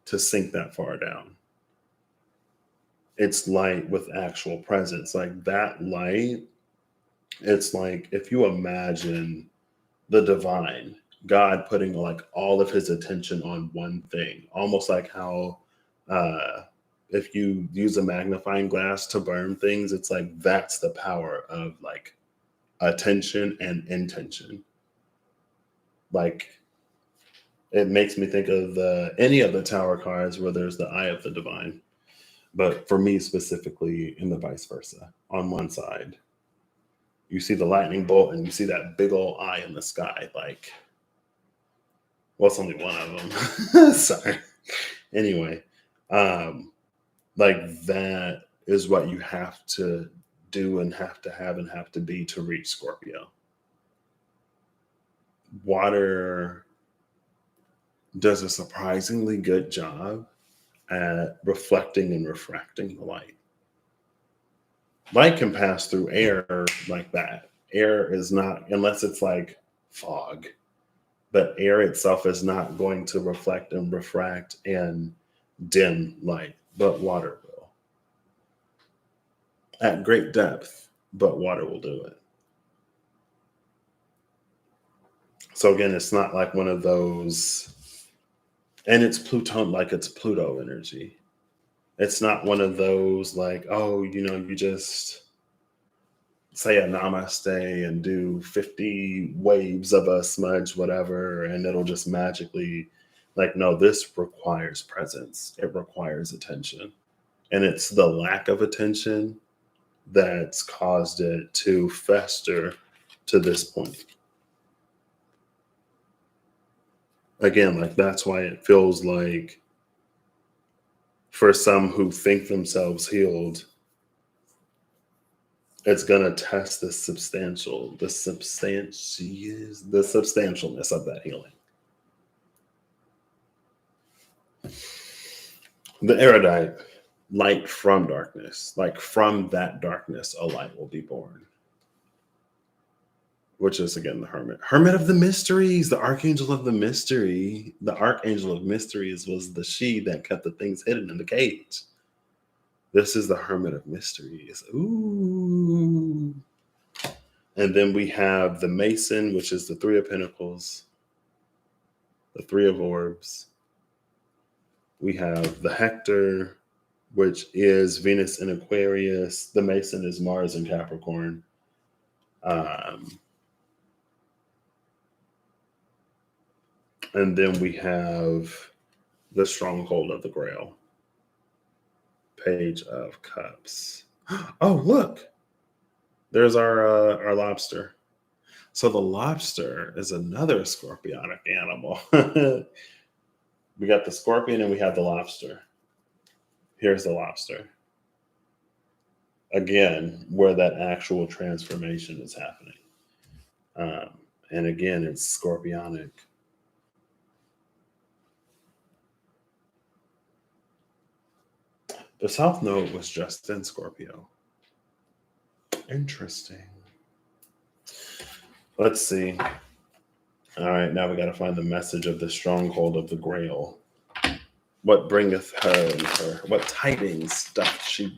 to sink that far down. It's light with actual presence. Like that light, it's like if you imagine the divine, God putting like all of his attention on one thing, almost like how if you use a magnifying glass to burn things, it's like that's the power of like attention and intention. Like it makes me think of any of the tower cards where there's the eye of the divine, but for me specifically, in the vice versa. On one side, you see the lightning bolt and you see that big old eye in the sky. Like, well, it's only one of them. Sorry. Anyway, like that is what you have to do and have to have and have to be to reach Scorpio. Water does a surprisingly good job at reflecting and refracting the light. Light can pass through air like that. Air is not, unless it's like fog, but air itself is not going to reflect and refract and dim light, but water will. At great depth, but water will do it. So again, it's not like one of those, and it's Pluton, like it's Pluto energy. It's not one of those like, oh, you just say a namaste and do 50 waves of a smudge, whatever, and it'll just magically, like, no, this requires presence. It requires attention. And it's the lack of attention that's caused it to fester to this point. Again, like, that's why it feels like for some who think themselves healed, it's gonna test the substantialness of that healing. The erudite, light from darkness, like from that darkness, a light will be born. Which is again the hermit of the mysteries, the archangel of the mystery. The archangel of mysteries was the she that kept the things hidden in the cage. This is the hermit of mysteries. Ooh. And then we have the mason, which is the three of pentacles, the three of orbs. We have the Hector, which is Venus in Aquarius. The mason is Mars in Capricorn. And then we have the stronghold of the Grail, Page of Cups. Oh, look, there's our lobster. So the lobster is another scorpionic animal. We got the scorpion and we have the lobster. Here's the lobster. Again, where that actual transformation is happening. And again, it's scorpionic. The South Node was just in Scorpio. Interesting. Let's see. All right, now we got to find the message of the stronghold of the Grail. What bringeth her and her? What tidings doth she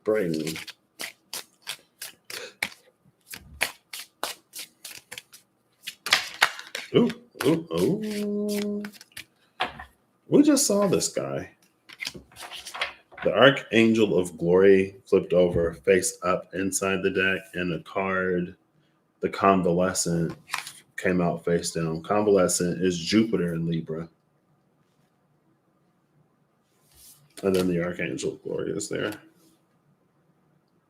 bring? Ooh, ooh, ooh. We just saw this guy. The Archangel of Glory flipped over, face up inside the deck, and a card, the Convalescent, came out face down. Convalescent is Jupiter in Libra. And then the Archangel of Glory is there.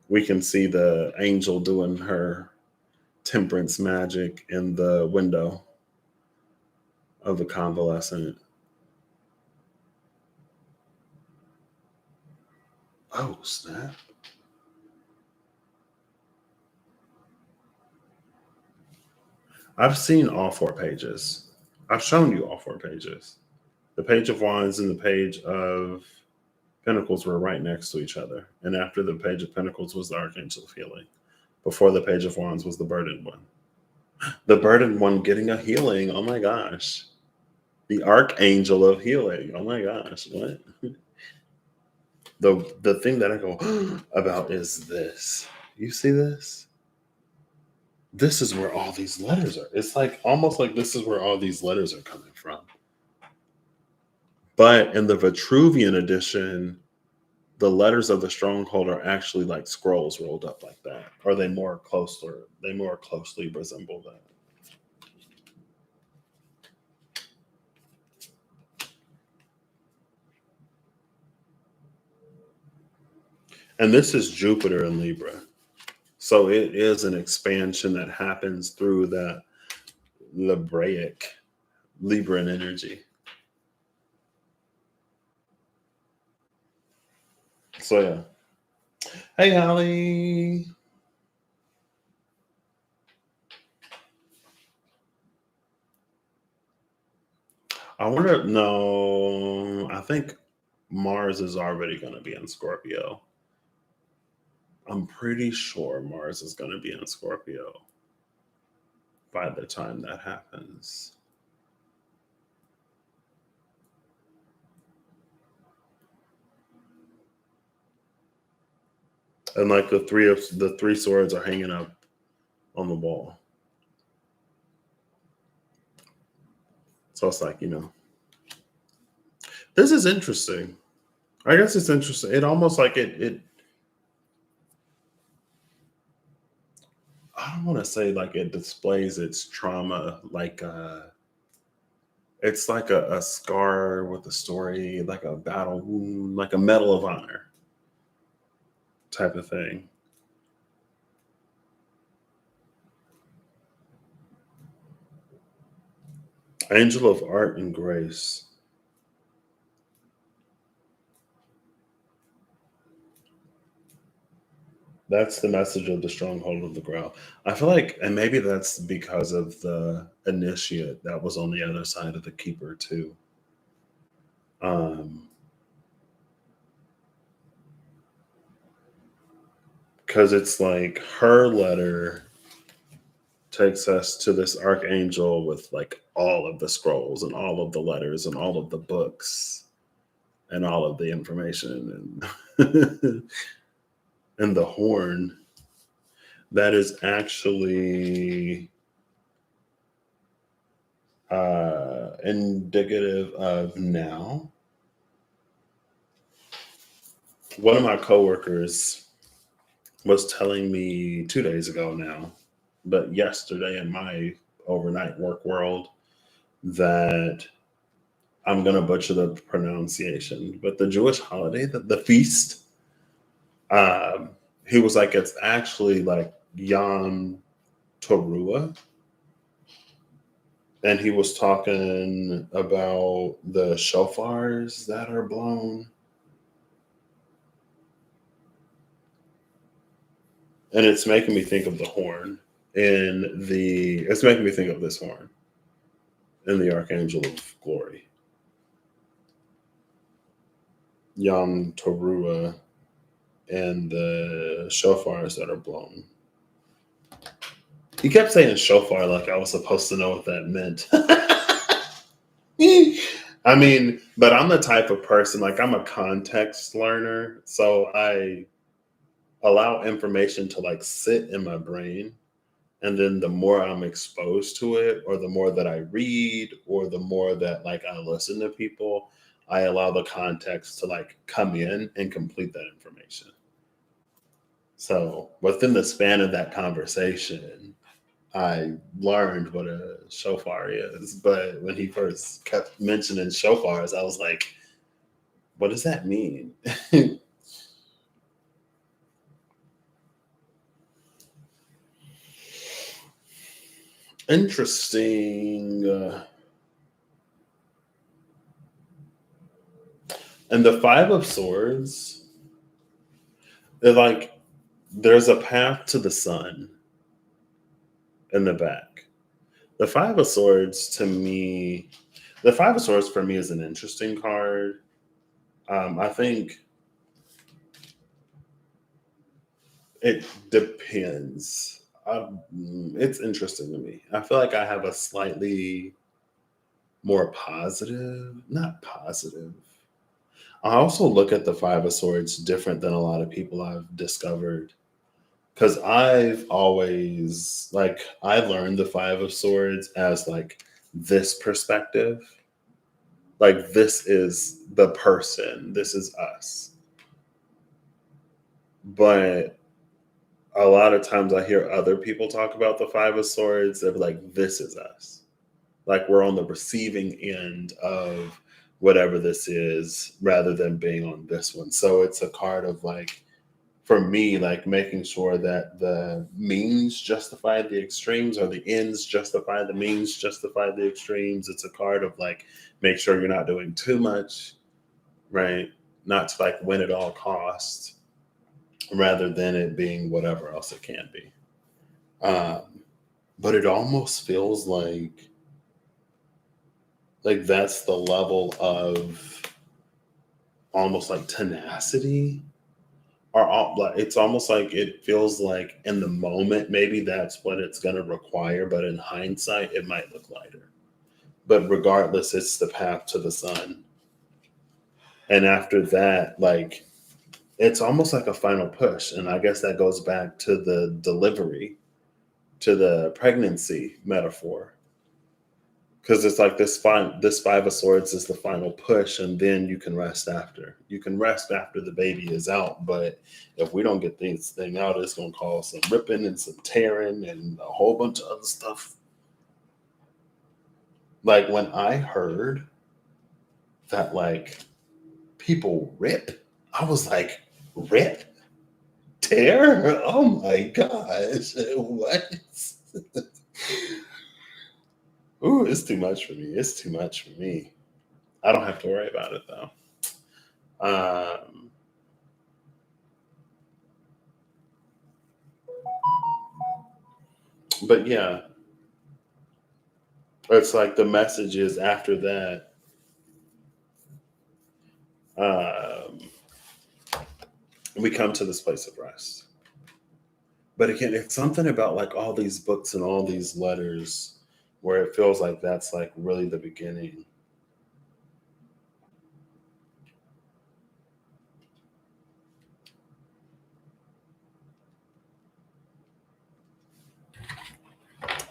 We can see the angel doing her temperance magic in the window of the Convalescent. Oh, snap. I've seen all four pages. I've shown you all four pages. The Page of Wands and the Page of Pentacles were right next to each other. And after the Page of Pentacles was the Archangel of Healing. Before the Page of Wands was the Burdened One. The Burdened One getting a healing. Oh my gosh. The Archangel of Healing. Oh my gosh. What? The thing that I go about is this. You see this? This is where all these letters are. It's like almost like this is where all these letters are coming from. But in the Vitruvian edition, the letters of the stronghold are actually like scrolls rolled up like that. Or they more closely resemble that. And this is Jupiter in Libra. So it is an expansion that happens through that Libraic Libran energy. So yeah. Hey, Holly. I wonder. No, I think Mars is already going to be in Scorpio. I'm pretty sure Mars is going to be in Scorpio by the time that happens. And like the three swords are hanging up on the wall. So it's like, this is interesting. I guess it's interesting. It almost like it I don't want to say like it displays its trauma like it's like a scar with a story, like a battle wound, like a medal of honor type of thing. Angel of art and grace. That's the message of the stronghold of the ground. I feel like, and maybe that's because of the initiate that was on the other side of the keeper too. Um, because it's like her letter takes us to this archangel with like all of the scrolls and all of the letters and all of the books and all of the information and and the horn that is actually indicative of now. One of my coworkers was telling me 2 days ago now, but yesterday in my overnight work world, that I'm gonna butcher the pronunciation, but the Jewish holiday, the feast, um, he was like, it's actually like Yom Teruah, and he was talking about the shofars that are blown, and it's making me think of the horn in the. It's making me think of this horn in the Archangel of Glory, Yom Teruah, and the shofars that are blown. He kept saying shofar like I was supposed to know what that meant. I mean, but I'm the type of person, like I'm a context learner. So I allow information to like sit in my brain. And then the more I'm exposed to it, or the more that I read, or the more that like I listen to people, I allow the context to like come in and complete that information. So within the span of that conversation, I learned what a shofar is. But when he first kept mentioning shofars, I was like, what does that mean? Interesting. And the Five of Swords, they're like, there's a path to the sun in the back. The Five of Swords to me, the Five of Swords for me is an interesting card. I think it depends. It's interesting to me. I feel like I have a slightly more positive, not positive. I also look at the Five of Swords different than a lot of people I've discovered. Because I've always, like, I learned the Five of Swords as like this perspective. Like, this is the person, this is us. But a lot of times I hear other people talk about the Five of Swords, they're like, this is us. Like we're on the receiving end of whatever this is rather than being on this one. So it's a card of like, for me, like making sure that the means justify the extremes, or the ends justify the means, justify the extremes. It's a card of like, make sure you're not doing too much, right? Not to like win at all costs, rather than it being whatever else it can be. Um, but it almost feels like that's the level of almost like tenacity, or like it's almost like it feels like in the moment maybe that's what it's going to require, but in hindsight it might look lighter. But regardless, it's the path to the sun, and after that, like, it's almost like a final push. And I guess that goes back to the delivery, to the pregnancy metaphor, Because it's like this Five of Swords is the final push, and then you can rest after. You can rest after the baby is out, but if we don't get this thing out, it's gonna cause some ripping and some tearing and a whole bunch of other stuff. Like when I heard that like people rip, I was like, rip? Tear? Oh my gosh. What? Ooh, it's too much for me. It's too much for me. I don't have to worry about it though. But yeah, it's like the message is after that. Um, we come to this place of rest. But again, it's something about like all these books and all these letters where it feels like that's like really the beginning.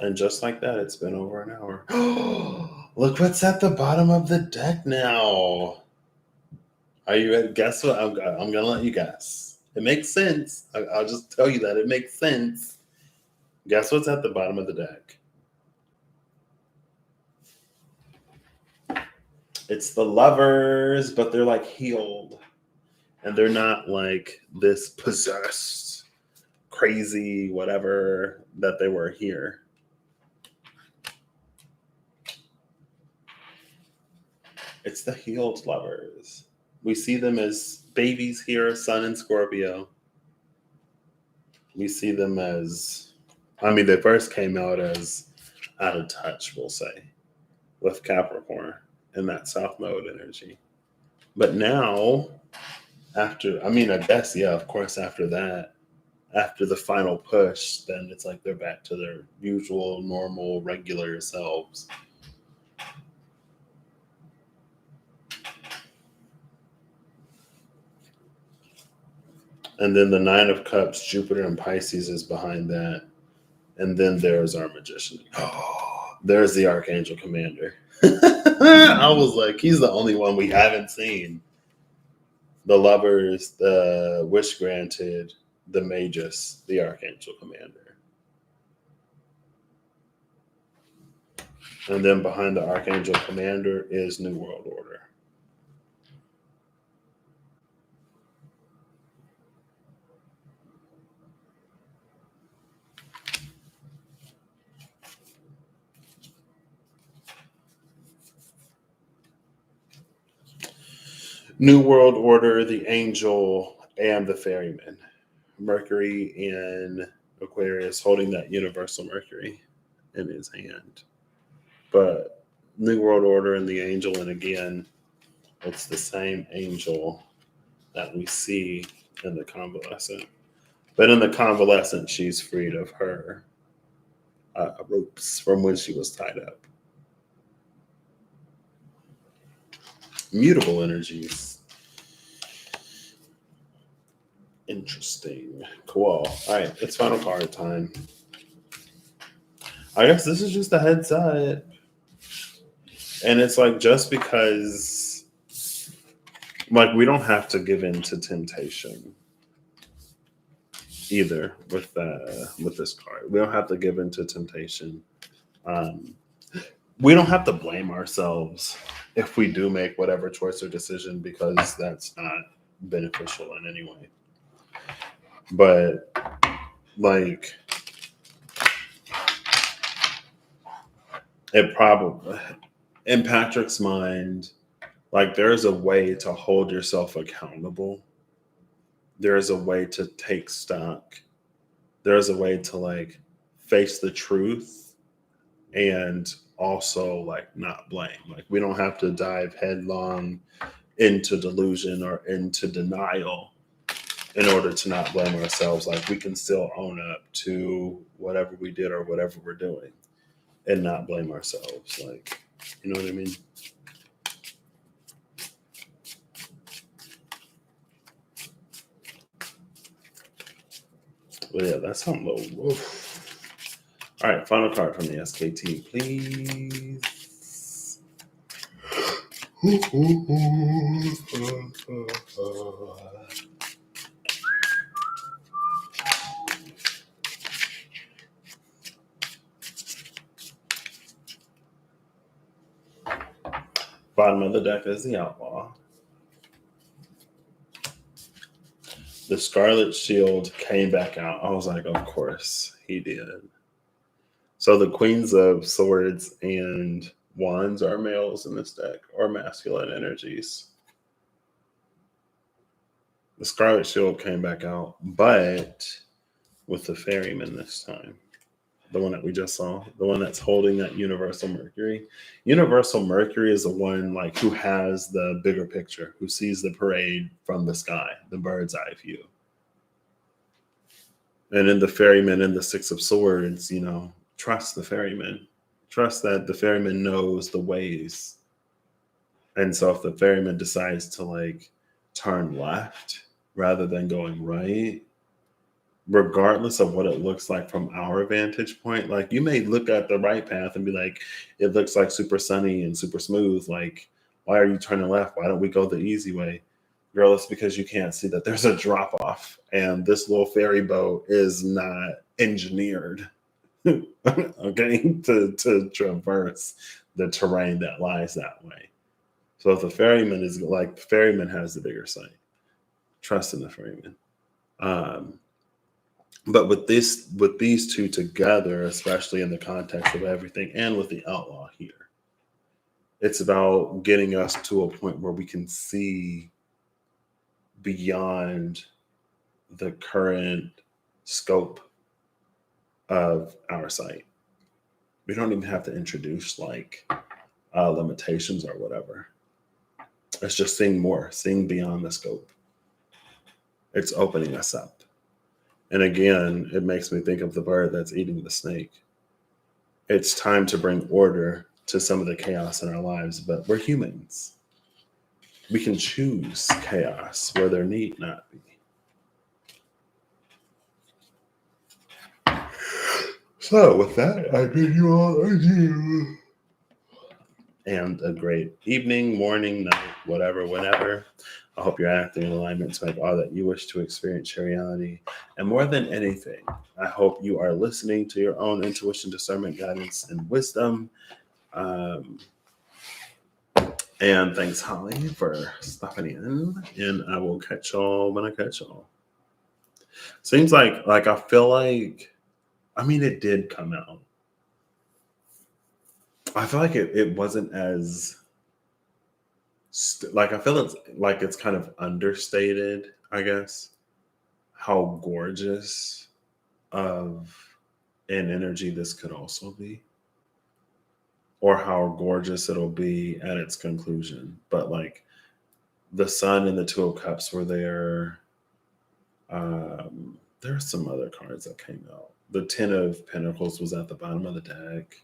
And just like that, it's been over an hour. Look what's at the bottom of the deck now. Are you ready? Guess what? I'm going to let you guess. It makes sense. I'll just tell you that it makes sense. Guess what's at the bottom of the deck? It's the Lovers, but they're like healed. And they're not like this possessed, crazy, whatever that they were here. It's the healed Lovers. We see them as babies here, Sun and Scorpio. We see them as, I mean, they first came out as out of touch, we'll say, with Capricorn and that South Node energy. But now, after, I mean, I guess, yeah, of course, after that, after the final push, then it's like they're back to their usual, normal, regular selves. And then the Nine of Cups, Jupiter and Pisces is behind that. And then there's our Magician. Oh, there's the Archangel Commander. I was like, he's the only one we haven't seen. The Lovers, the Wish Granted, the Magus, the Archangel Commander. And then behind the Archangel Commander is New World Order. New World Order, the Angel, and the Ferryman. Mercury in Aquarius holding that universal Mercury in his hand. But New World Order and the Angel, and again, it's the same angel that we see in the convalescent. But in the convalescent, she's freed of her ropes from when she was tied up. Mutable energies. Interesting. Cool. All right, it's final card time. I guess this is just a heads up. And it's like just because like we don't have to give in to temptation either with this card. We don't have to give in to temptation. We don't have to blame ourselves if we do make whatever choice or decision because that's not beneficial in any way. But like it probably in Patrick's mind, like there's a way to hold yourself accountable. There's a way to take stock. There's a way to like face the truth and also like not blame. Like we don't have to dive headlong into delusion or into denial in order to not blame ourselves. Like we can still own up to whatever we did or whatever we're doing and not blame ourselves. Like, you know what I mean? But yeah, that's something low. All right, final card from the SKT, please. Bottom of the deck is the outlaw. The Scarlet Shield came back out. I was like, of course he did. So the Queens of Swords and Wands are males in this deck, or masculine energies. The Scarlet Shield came back out, but with the Ferryman this time. The one that we just saw, the one that's holding that Universal Mercury. Universal Mercury is the one like who has the bigger picture, who sees the parade from the sky, the bird's eye view. And in the Ferryman and the Six of Swords, trust the Ferryman. Trust that the Ferryman knows the ways. And so if the Ferryman decides to like turn left rather than going right, regardless of what it looks like from our vantage point, like you may look at the right path and be like, it looks like super sunny and super smooth. Like, why are you turning left? Why don't we go the easy way? Girl, it's because you can't see that there's a drop off and this little ferry boat is not engineered okay, to traverse the terrain that lies that way. So if the ferryman is like, the ferryman has the bigger sight. Trust in the ferryman. But with these two together, especially in the context of everything and with the outlaw here, it's about getting us to a point where we can see beyond the current scope of our sight. We don't even have to introduce like limitations or whatever. It's just seeing more, seeing beyond the scope. It's opening us up. And again, it makes me think of the bird that's eating the snake. It's time to bring order to some of the chaos in our lives, but we're humans. We can choose chaos where there need not be. So with that, I bid you all adieu. And a great evening, morning, night, whatever, whenever. I hope you're acting in alignment to make all that you wish to experience your reality. And more than anything, I hope you are listening to your own intuition, discernment, guidance, and wisdom. And thanks, Holly, for stopping in. And I will catch y'all when I catch y'all. Seems like I feel like, it did come out. I feel like it wasn't as I feel it's kind of understated, I guess, how gorgeous of an energy this could also be, or how gorgeous it'll be at its conclusion. But like the Sun and the Two of Cups were there. There's some other cards that came out. The Ten of Pentacles was at the bottom of the deck.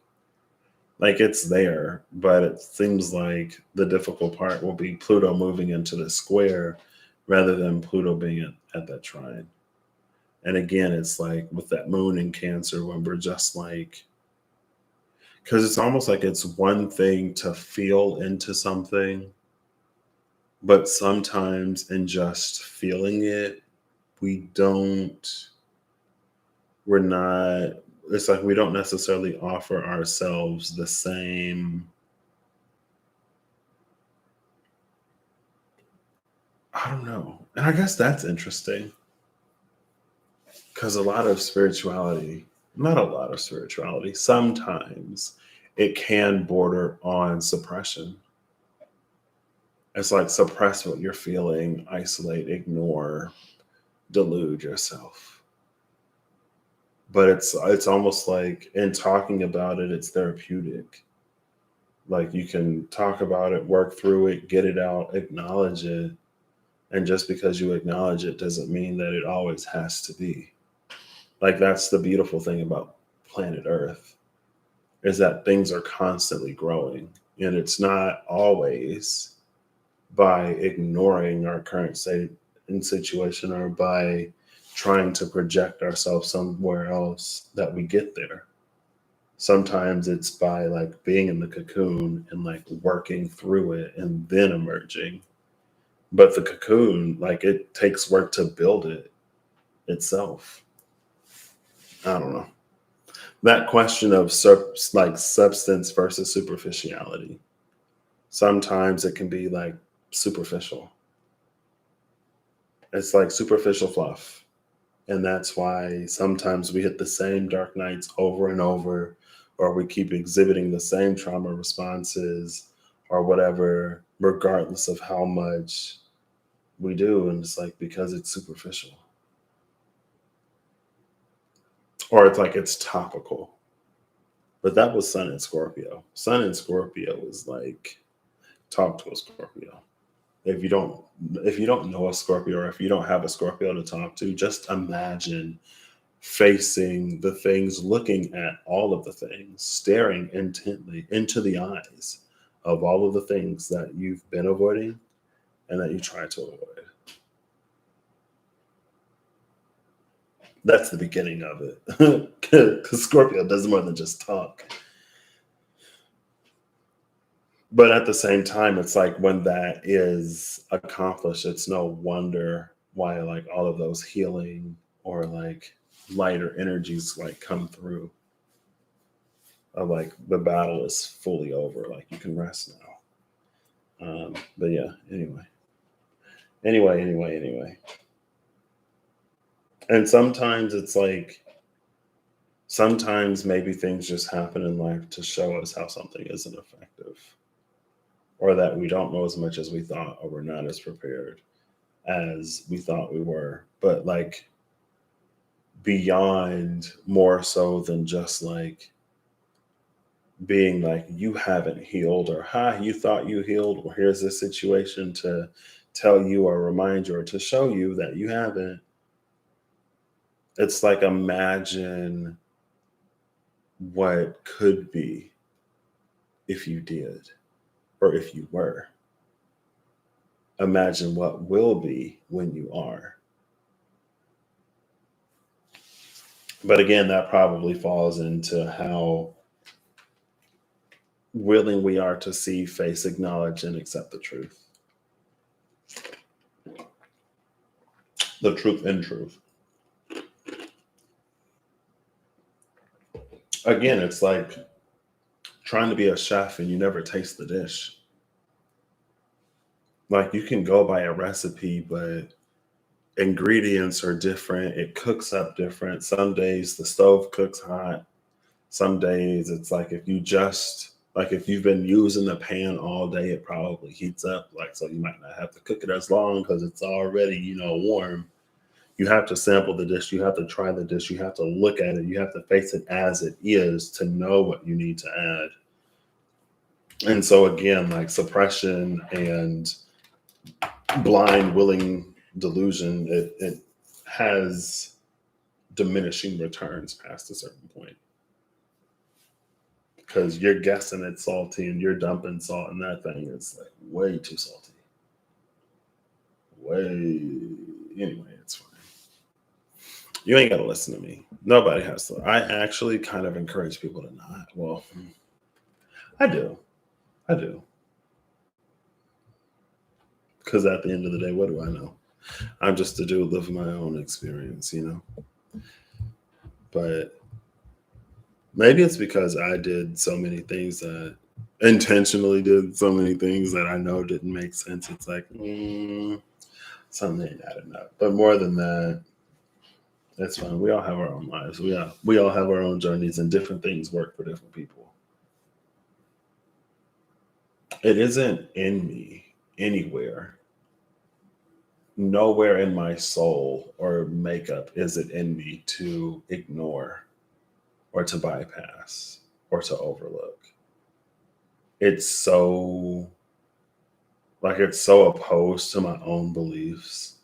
Like it's there, but it seems like the difficult part will be Pluto moving into the square rather than Pluto being at that trine. And again, it's like with that moon in Cancer, when we're just like, because it's almost like it's one thing to feel into something, but sometimes in just feeling it, it's like we don't necessarily offer ourselves the same, I don't know. And I guess that's interesting. Because sometimes it can border on suppression. It's like suppress what you're feeling, isolate, ignore, delude yourself. But it's almost like in talking about it, it's therapeutic. Like you can talk about it, work through it, get it out, acknowledge it. And just because you acknowledge it doesn't mean that it always has to be. Like that's the beautiful thing about planet Earth, is that things are constantly growing. And it's not always by ignoring our current state and situation or by trying to project ourselves somewhere else that we get there. Sometimes it's by like being in the cocoon and like working through it and then emerging. But the cocoon, like it takes work to build it itself. I don't know. That question of like substance versus superficiality. Sometimes it can be like superficial. It's like superficial fluff. And that's why sometimes we hit the same dark nights over and over, or we keep exhibiting the same trauma responses or whatever, regardless of how much we do. And it's like because it's superficial. Or it's like it's topical. But that was Sun and Scorpio. Sun and Scorpio is like talk to a Scorpio. If you don't if you don't know a Scorpio or if you don't have a Scorpio to talk to, just imagine facing the things, looking at all of the things, staring intently into the eyes of all of the things that you've been avoiding and that you try to avoid. That's the beginning of it. Because Scorpio does more than just talk. But at the same time, it's like when that is accomplished, it's no wonder why like all of those healing or like lighter energies like come through. Of like the battle is fully over, like you can rest now. But yeah, anyway. And sometimes it's like sometimes maybe things just happen in life to show us how something isn't effective, or that we don't know as much as we thought, or we're not as prepared as we thought we were. But like beyond more so than just like being like you haven't healed or hi you thought you healed, well here's this situation to tell you or remind you or to show you that you haven't. It's like imagine what could be if you did or if you were. Imagine what will be when you are. But again, that probably falls into how willing we are to see, face, acknowledge, and accept the truth. The truth and truth. Again, it's like trying to be a chef and you never taste the dish. Like you can go by a recipe, but ingredients are different. It cooks up different. Some days the stove cooks hot. Some days it's like if you just like if you've been using the pan all day, it probably heats up. Like so you might not have to cook it as long because it's already, warm. You have to sample the dish, you have to try the dish, you have to look at it, you have to face it as it is to know what you need to add. And so again, like suppression and blind willing delusion, it has diminishing returns past a certain point. Because you're guessing it's salty and you're dumping salt and that thing is like way too salty. Anyway, it's fine. You ain't gotta listen to me. Nobody has to. I actually kind of encourage people to not. Well, I do. I do. Because at the end of the day, what do I know? I'm just a dude living my own experience. But maybe it's because I did so many things that intentionally did so many things that I know didn't make sense. It's like, something ain't adding up. But more than that, it's fine. We all have our own lives. We all have our own journeys, and different things work for different people. It isn't in me anywhere. Nowhere in my soul or makeup is it in me to ignore or to bypass or to overlook. It's so it's so opposed to my own beliefs.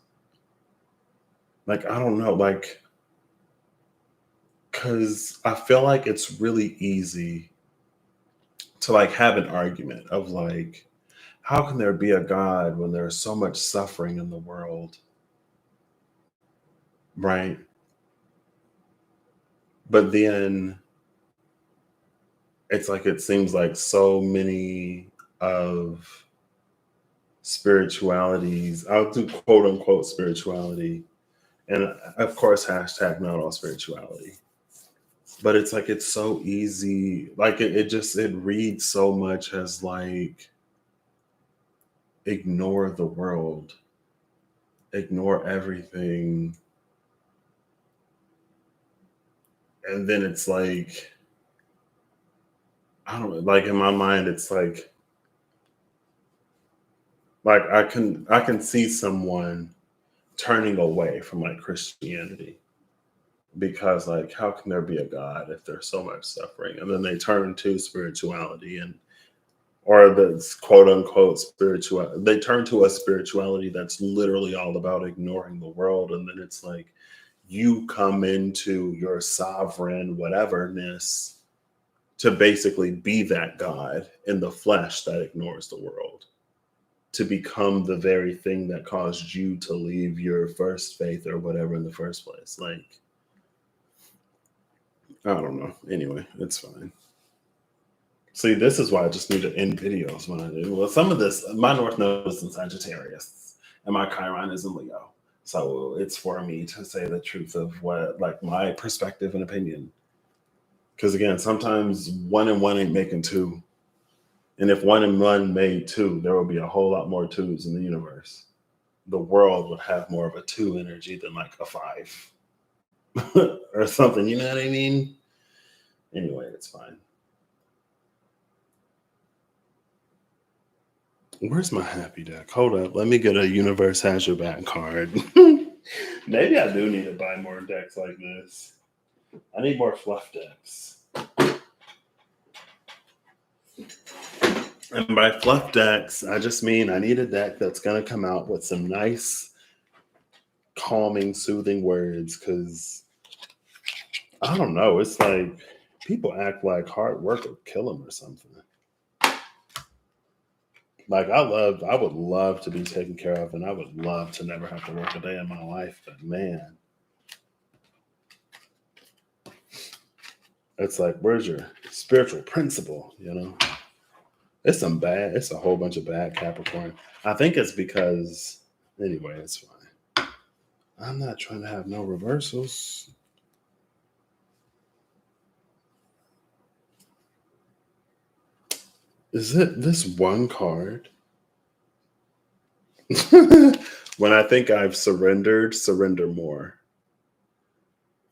Like I don't know, like cuz I feel like it's really easy to like have an argument of like how can there be a God when there's so much suffering in the world, right? But then it's like it seems like so many of spiritualities, I'll do quote unquote spirituality, and of course, hashtag not all spirituality. But it's like it's so easy. Like it reads so much as like ignore the world, ignore everything. And then it's like, I don't know, like in my mind, it's like I can see someone turning away from like Christianity because like how can there be a God if there's so much suffering? And then they turn to spirituality and or the quote unquote spiritual they turn to a spirituality that's literally all about ignoring the world. And then it's like you come into your sovereign whateverness to basically be that God in the flesh that ignores the world, to become the very thing that caused you to leave your first faith or whatever in the first place. Like, I don't know. Anyway, it's fine. See, this is why I just need to end videos when I do. Well, some of this, my North Node is in Sagittarius and my Chiron is in Leo. So it's for me to say the truth of what, like, my perspective and opinion. Because again, sometimes one and one ain't making two. And if one and one made two, there will be a whole lot more twos in the universe. The world would have more of a two energy than like a five or something. You know what I mean? Anyway, it's fine. Where's my happy deck? Hold up. Let me get a universe has your back card. Maybe I do need to buy more decks like this. I need more fluff decks. And by fluff decks, I just mean I need a deck that's going to come out with some nice, calming, soothing words. Because I don't know. It's like people act like hard work will kill them or something. Like I would love to be taken care of, and I would love to never have to work a day in my life. But man, it's like, where's your spiritual principle? You know, it's a whole bunch of bad Capricorn. I think it's because, anyway, it's fine. I'm not trying to have no reversals. Is it this one card? When I think I've surrendered, surrender more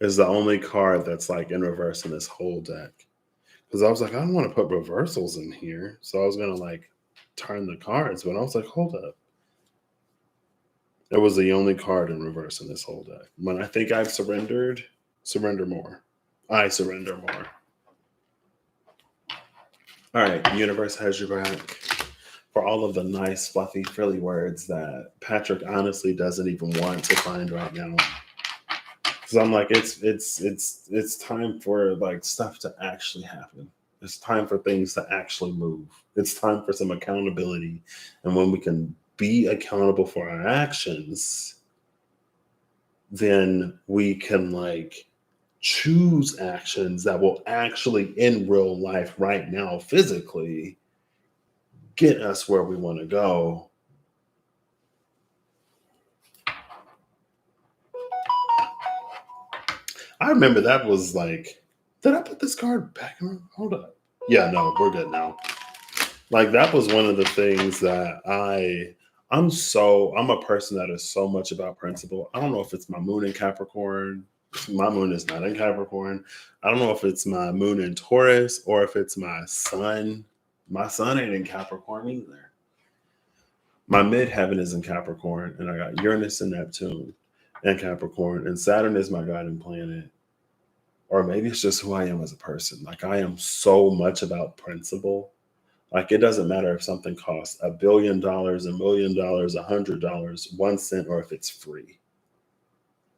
is the only card that's like in reverse in this whole deck. Because I was like, I don't want to put reversals in here. So I was going to like turn the cards, but I was like, hold up. It was the only card in reverse in this whole deck. When I think I've surrendered, surrender more. I surrender more. All right, universe has your back for all of the nice, fluffy, frilly words that Patrick honestly doesn't even want to find right now. Because I'm like, it's time for like stuff to actually happen. It's time for things to actually move. It's time for some accountability. And when we can be accountable for our actions, then we can like choose actions that will actually in real life right now physically get us where we want to go. I remember that was like, did I put this card back on? Hold up. Yeah, no, we're good now. Like that was one of the things that I'm a person that is so much about principle. I don't know if it's my moon in Capricorn. My moon is not in Capricorn. I don't know if it's my moon in Taurus or if it's my sun. My sun ain't in Capricorn either. My midheaven is in Capricorn, and I got Uranus and Neptune in Capricorn, and Saturn is my guiding planet. Or maybe it's just who I am as a person. Like I am so much about principle. Like it doesn't matter if something costs $1 billion, $1 million, $100, 1 cent, or if it's free.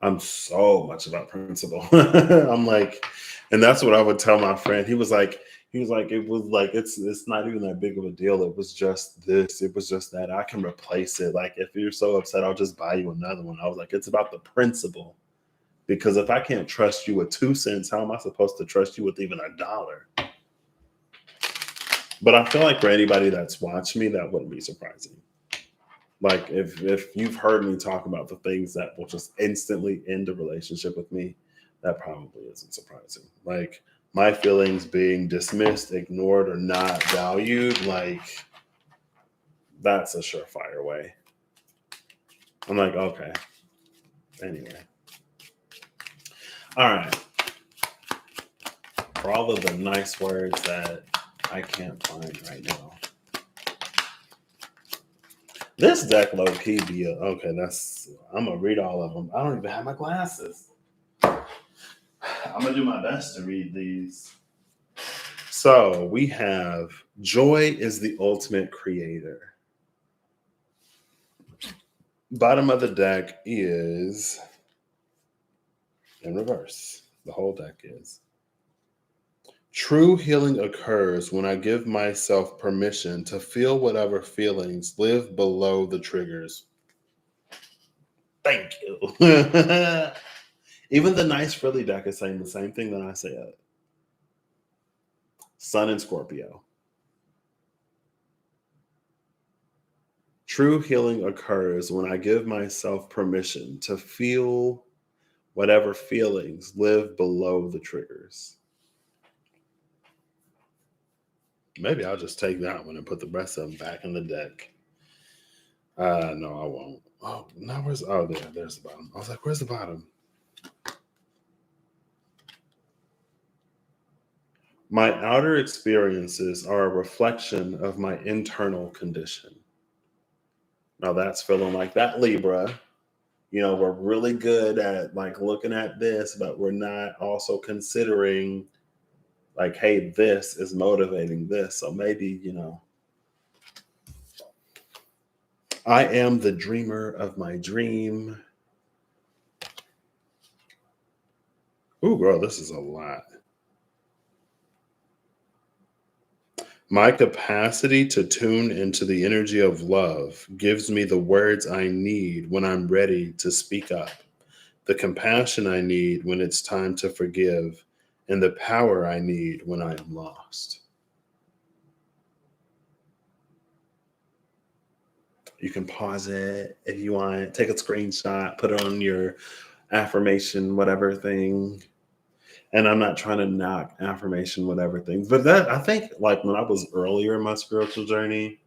I'm so much about principle. I'm like, and that's what I would tell my friend. It was like it's not even that big of a deal. It was just this. It was just that I can replace it. Like if you're so upset, I'll just buy you another one. I was like, it's about the principle. Because if I can't trust you with 2 cents, how am I supposed to trust you with even $1? But I feel like for anybody that's watched me, that wouldn't be surprising. Like if you've heard me talk about the things that will just instantly end a relationship with me, that probably isn't surprising. Like my feelings being dismissed, ignored, or not valued, like that's a surefire way. I'm like, okay. Anyway. All right. For all of the nice words that I can't find right now. This deck low key be okay. I'm gonna read all of them. I don't even have my glasses. I'm gonna do my best to read these. So we have joy is the ultimate creator. Bottom of the deck is in reverse. The whole deck is. True healing occurs when I give myself permission to feel whatever feelings live below the triggers. Thank you. Even the nice frilly deck is saying the same thing that I said. Sun and Scorpio. True healing occurs when I give myself permission to feel whatever feelings live below the triggers. Maybe I'll just take that one and put the rest of them back in the deck. No, I won't. Oh, now there's the bottom. I was like, where's the bottom? My outer experiences are a reflection of my internal condition. Now that's feeling like that Libra. We're really good at like looking at this, but we're not also considering like, hey, this is motivating this. So maybe, I am the dreamer of my dream. Ooh, girl, this is a lot. My capacity to tune into the energy of love gives me the words I need when I'm ready to speak up, the compassion I need when it's time to forgive, and the power I need when I am lost. You can pause it if you want, take a screenshot, put it on your affirmation, whatever thing. And I'm not trying to knock affirmation, whatever things, but that I think like when I was earlier in my spiritual journey,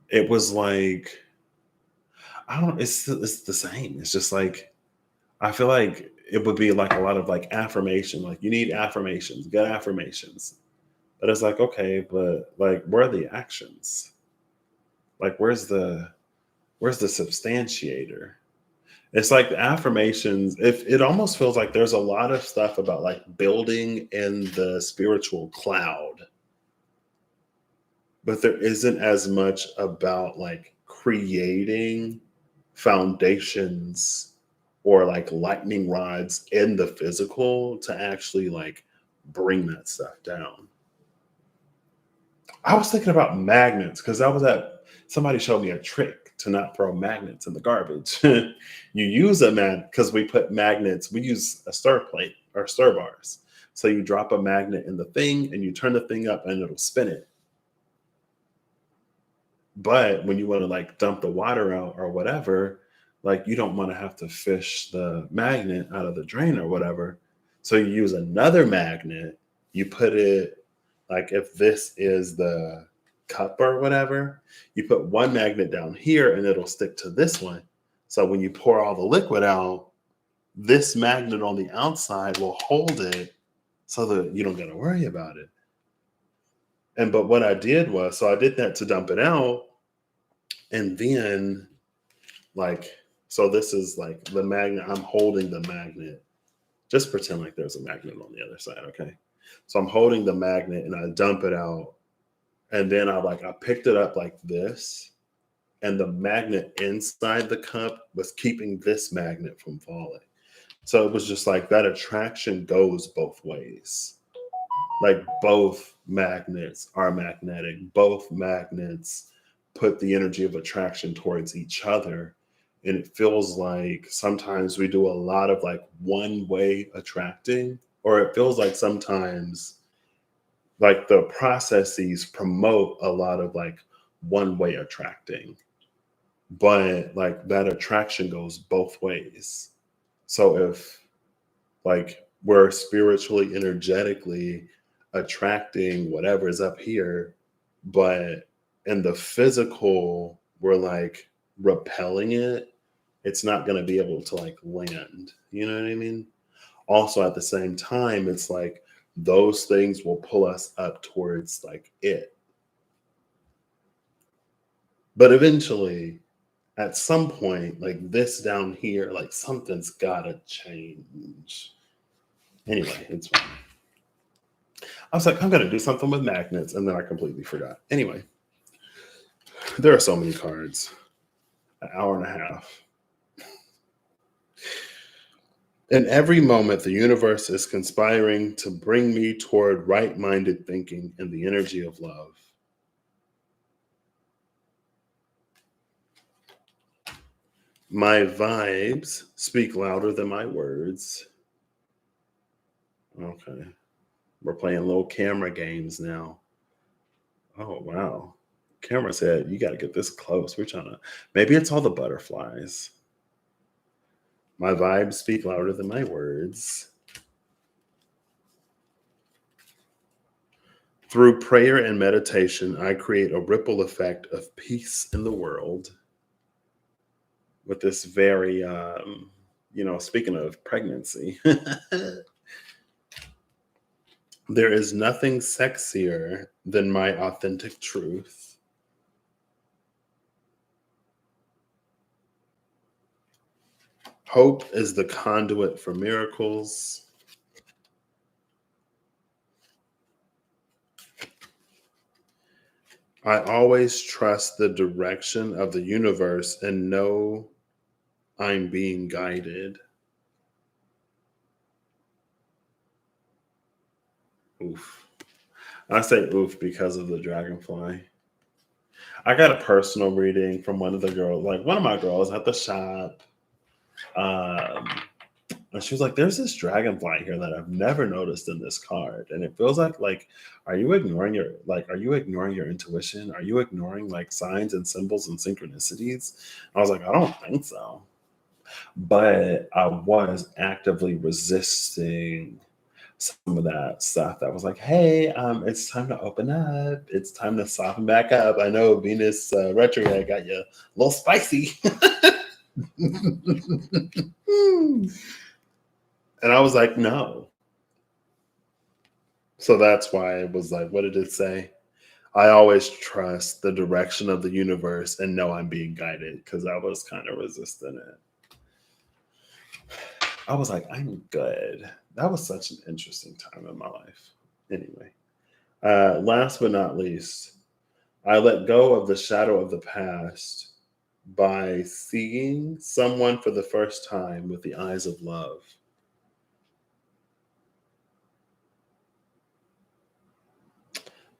it was like I don't. It's the same. It's just like I feel like it would be like a lot of like affirmation. Like you need affirmations, get affirmations. But it's like okay, but like where are the actions? Like where's the substantiator? It's like the affirmations. If it almost feels like there's a lot of stuff about like building in the spiritual cloud, but there isn't as much about like creating foundations or like lightning rods in the physical to actually like bring that stuff down. I was thinking about magnets because I was at somebody showed me a trick to not throw magnets in the garbage. You use a magnet because we put magnets, we use a stir plate or stir bars. So you drop a magnet in the thing and you turn the thing up and it'll spin it. But when you want to like dump the water out or whatever, like you don't want to have to fish the magnet out of the drain or whatever. So you use another magnet, you put it like if this is the cup or whatever, you put one magnet down here and it'll stick to this one. So when you pour all the liquid out, this magnet on the outside will hold it so that you don't got to worry about it. And but what I did was, so I did that to dump it out. And then, like, so this is like the magnet. I'm holding the magnet. Just pretend like there's a magnet on the other side, okay? So I'm holding the magnet and I dump it out. And then I picked it up like this. And the magnet inside the cup was keeping this magnet from falling. So it was just like that attraction goes both ways. Like both magnets are magnetic. Both magnets put the energy of attraction towards each other. And it feels like sometimes we do a lot of like one way attracting, or it feels like sometimes Like the processes promote a lot of like one way attracting, but like that attraction goes both ways. So if like we're spiritually, energetically attracting whatever is up here, but in the physical, we're like repelling it, it's not going to be able to like land. You know what I mean? Also, at the same time, it's like those things will pull us up towards like it. But eventually, at some point, like this down here, like something's got to change. Anyway, it's fine. I was like, I'm going to do something with magnets. And then I completely forgot. Anyway, there are so many cards. An hour and a half. In every moment, the universe is conspiring to bring me toward right minded thinking and the energy of love. My vibes speak louder than my words. Okay. We're playing little camera games now. Oh, wow. Camera said, you got to get this close. We're trying to, maybe it's all the butterflies. My vibes speak louder than my words. Through prayer and meditation, I create a ripple effect of peace in the world. With this very, speaking of pregnancy, there is nothing sexier than my authentic truth. Hope is the conduit for miracles. I always trust the direction of the universe and know I'm being guided. Oof. I say oof because of the dragonfly. I got a personal reading from one of the girls, like one of my girls at the shop. Um, and she was like, "There's this dragonfly here that I've never noticed in this card, and it feels like, are you ignoring your intuition? Are you ignoring like signs and symbols and synchronicities?" I was like, "I don't think so," but I was actively resisting some of that stuff that was like, "Hey, it's time to open up. It's time to soften back up. I know Venus retrograde got you a little spicy." And I was like, no. So that's why it was like, what did it say? I always trust the direction of the universe and know I'm being guided because I was kind of resisting it. I was like, I'm good. That was such an interesting time in my life. Anyway, last but not least, I let go of the shadow of the past by seeing someone for the first time with the eyes of love.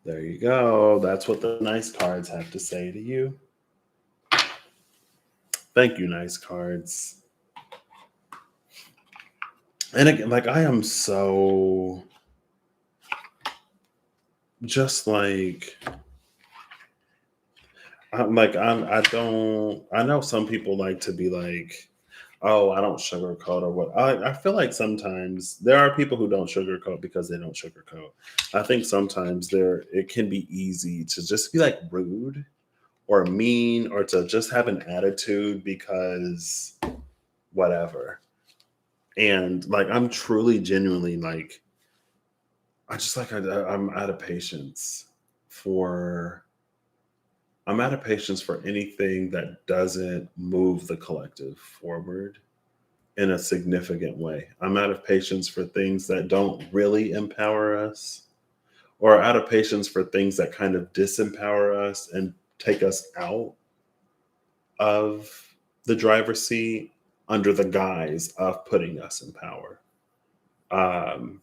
There you go. That's what the nice cards have to say to you. Thank you, nice cards. And again, like I am so just like I don't I know some people like to be like, oh, I don't sugarcoat or what. I feel like sometimes there are people who don't sugarcoat because they don't sugarcoat. I think sometimes it can be easy to just be like rude or mean or to just have an attitude because whatever. And like I'm truly genuinely like I just like I'm out of patience for I'm out of patience for anything that doesn't move the collective forward in a significant way. I'm out of patience for things that don't really empower us, or out of patience for things that kind of disempower us and take us out of the driver's seat under the guise of putting us in power. Um,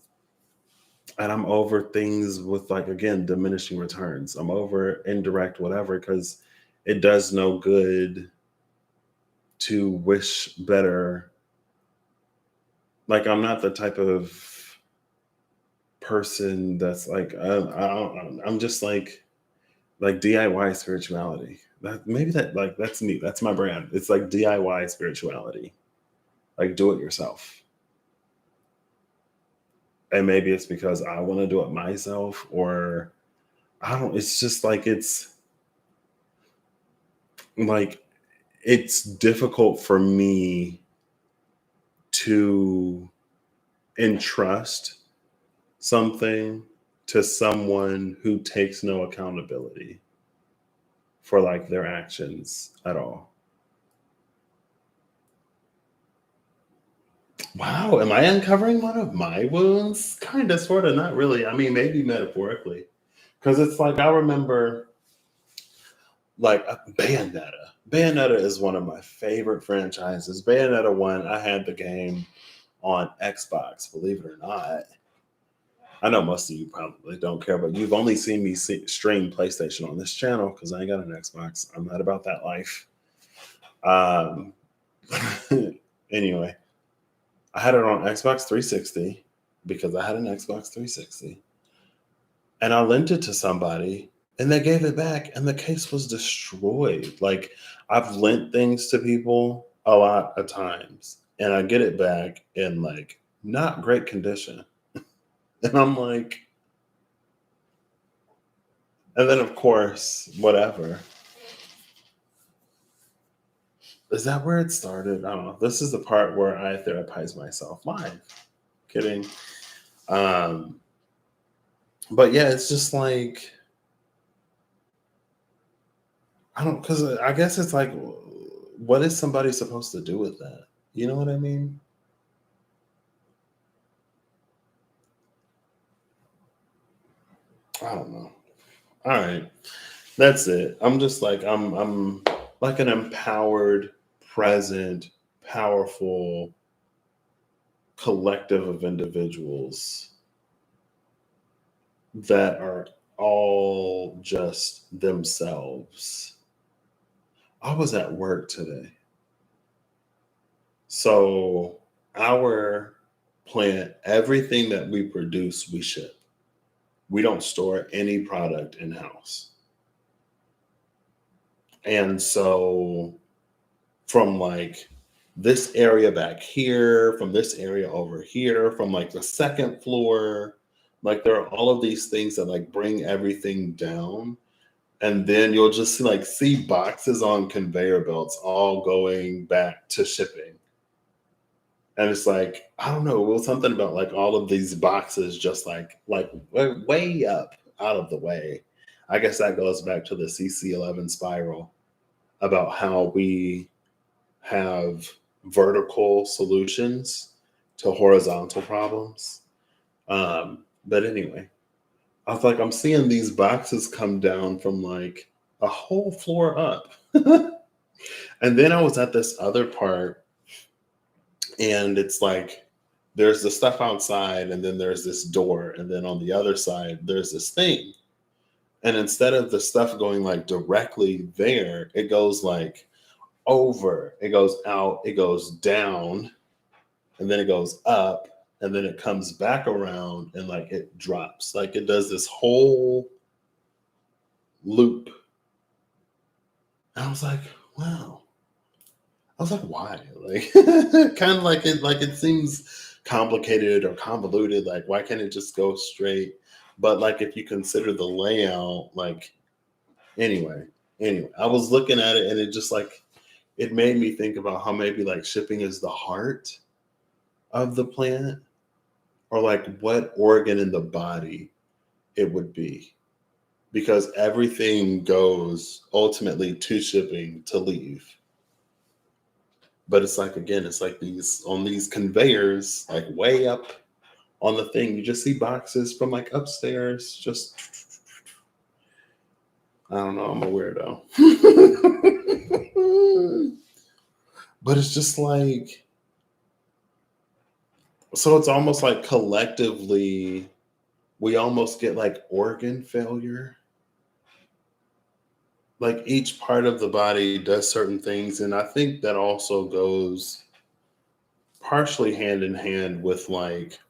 and I'm over things with like again diminishing returns. I'm over indirect whatever because it does no good to wish better. Like I'm not the type of person that's like I'm just like DIY spirituality. That maybe that like that's me. That's my brand. It's like DIY spirituality. Like do it yourself. And maybe it's because I want to do it myself, or I don't. It's just like it's difficult for me to entrust something to someone who takes no accountability for like their actions at all. Wow, am I uncovering one of my wounds? Kind of, sort of, not really. I mean, maybe metaphorically. Because it's like I remember like Bayonetta. Bayonetta is one of my favorite franchises. Bayonetta 1, I had the game on Xbox, believe it or not. I know most of you probably don't care, but you've only seen me stream PlayStation on this channel because I ain't got an Xbox. I'm not about that life. Um, anyway, I had it on Xbox 360 because I had an Xbox 360. And I lent it to somebody and they gave it back and the case was destroyed. Like I've lent things to people a lot of times and I get it back in like not great condition. And I'm like, and then of course, whatever. Is that where it started? I don't know. This is the part where I therapize myself live. Kidding. Um, but yeah, it's just like I don't because I guess it's like what is somebody supposed to do with that? You know what I mean? I don't know. All right. That's it. I'm just like I'm like an empowered, present, powerful collective of individuals that are all just themselves. I was at work today. So our plant, everything that we produce, we ship. We don't store any product in house. And so from like this area back here, from this area over here, from like the second floor, like there are all of these things that like bring everything down. And then you'll just like see boxes on conveyor belts all going back to shipping. And it's like, I don't know, well, something about like all of these boxes just like way up out of the way. I guess that goes back to the CC11 spiral about how we have vertical solutions to horizontal problems. But anyway, I was like, I'm seeing these boxes come down from like a whole floor up. And then I was at this other part, and it's like there's the stuff outside, and then there's this door, and then on the other side, there's this thing. And instead of the stuff going like directly there, it goes like over, it goes out, it goes down, and then it goes up, and then it comes back around and like it drops. Like it does this whole loop. And I was like, wow. I was like, why? Like kind of like it seems complicated or convoluted. Like, why can't it just go straight? But like if you consider the layout, like anyway, I was looking at it and it just like it made me think about how maybe like shipping is the heart of the plant, or like what organ in the body it would be, because everything goes ultimately to shipping to leave. But it's like, again, it's like these on these conveyors, like way up on the thing, you just see boxes from like upstairs. Just, I don't know, I'm a weirdo. But it's just like, so it's almost like collectively, we almost get like organ failure. Like each part of the body does certain things. And I think that also goes partially hand in hand with like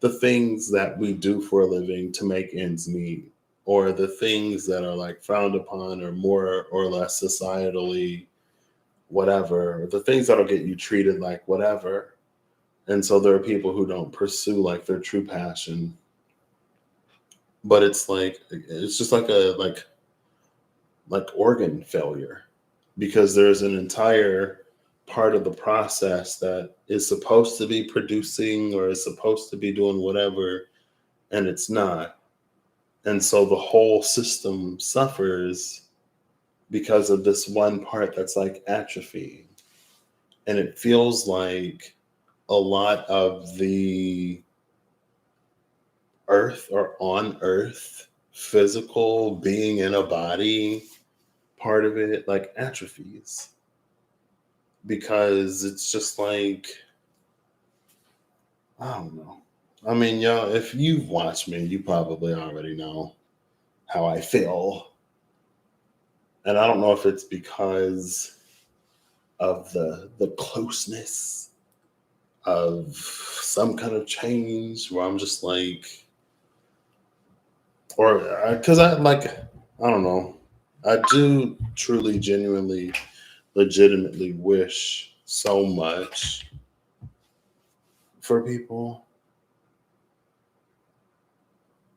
the things that we do for a living to make ends meet, or the things that are like frowned upon or more or less societally whatever, the things that'll get you treated like whatever. And so there are people who don't pursue like their true passion. But it's just like a like organ failure, because there's an entire part of the process that is supposed to be producing or is supposed to be doing whatever, and it's not. And so the whole system suffers because of this one part that's like atrophy. And it feels like a lot of the earth or on earth physical being in a body part of it like atrophies, because it's just like, I don't know. I mean, y'all, if you've watched me, you probably already know how I feel. And I don't know if it's because of the closeness of some kind of change where I'm just like, or because I don't know. I do truly, genuinely, legitimately wish so much for people.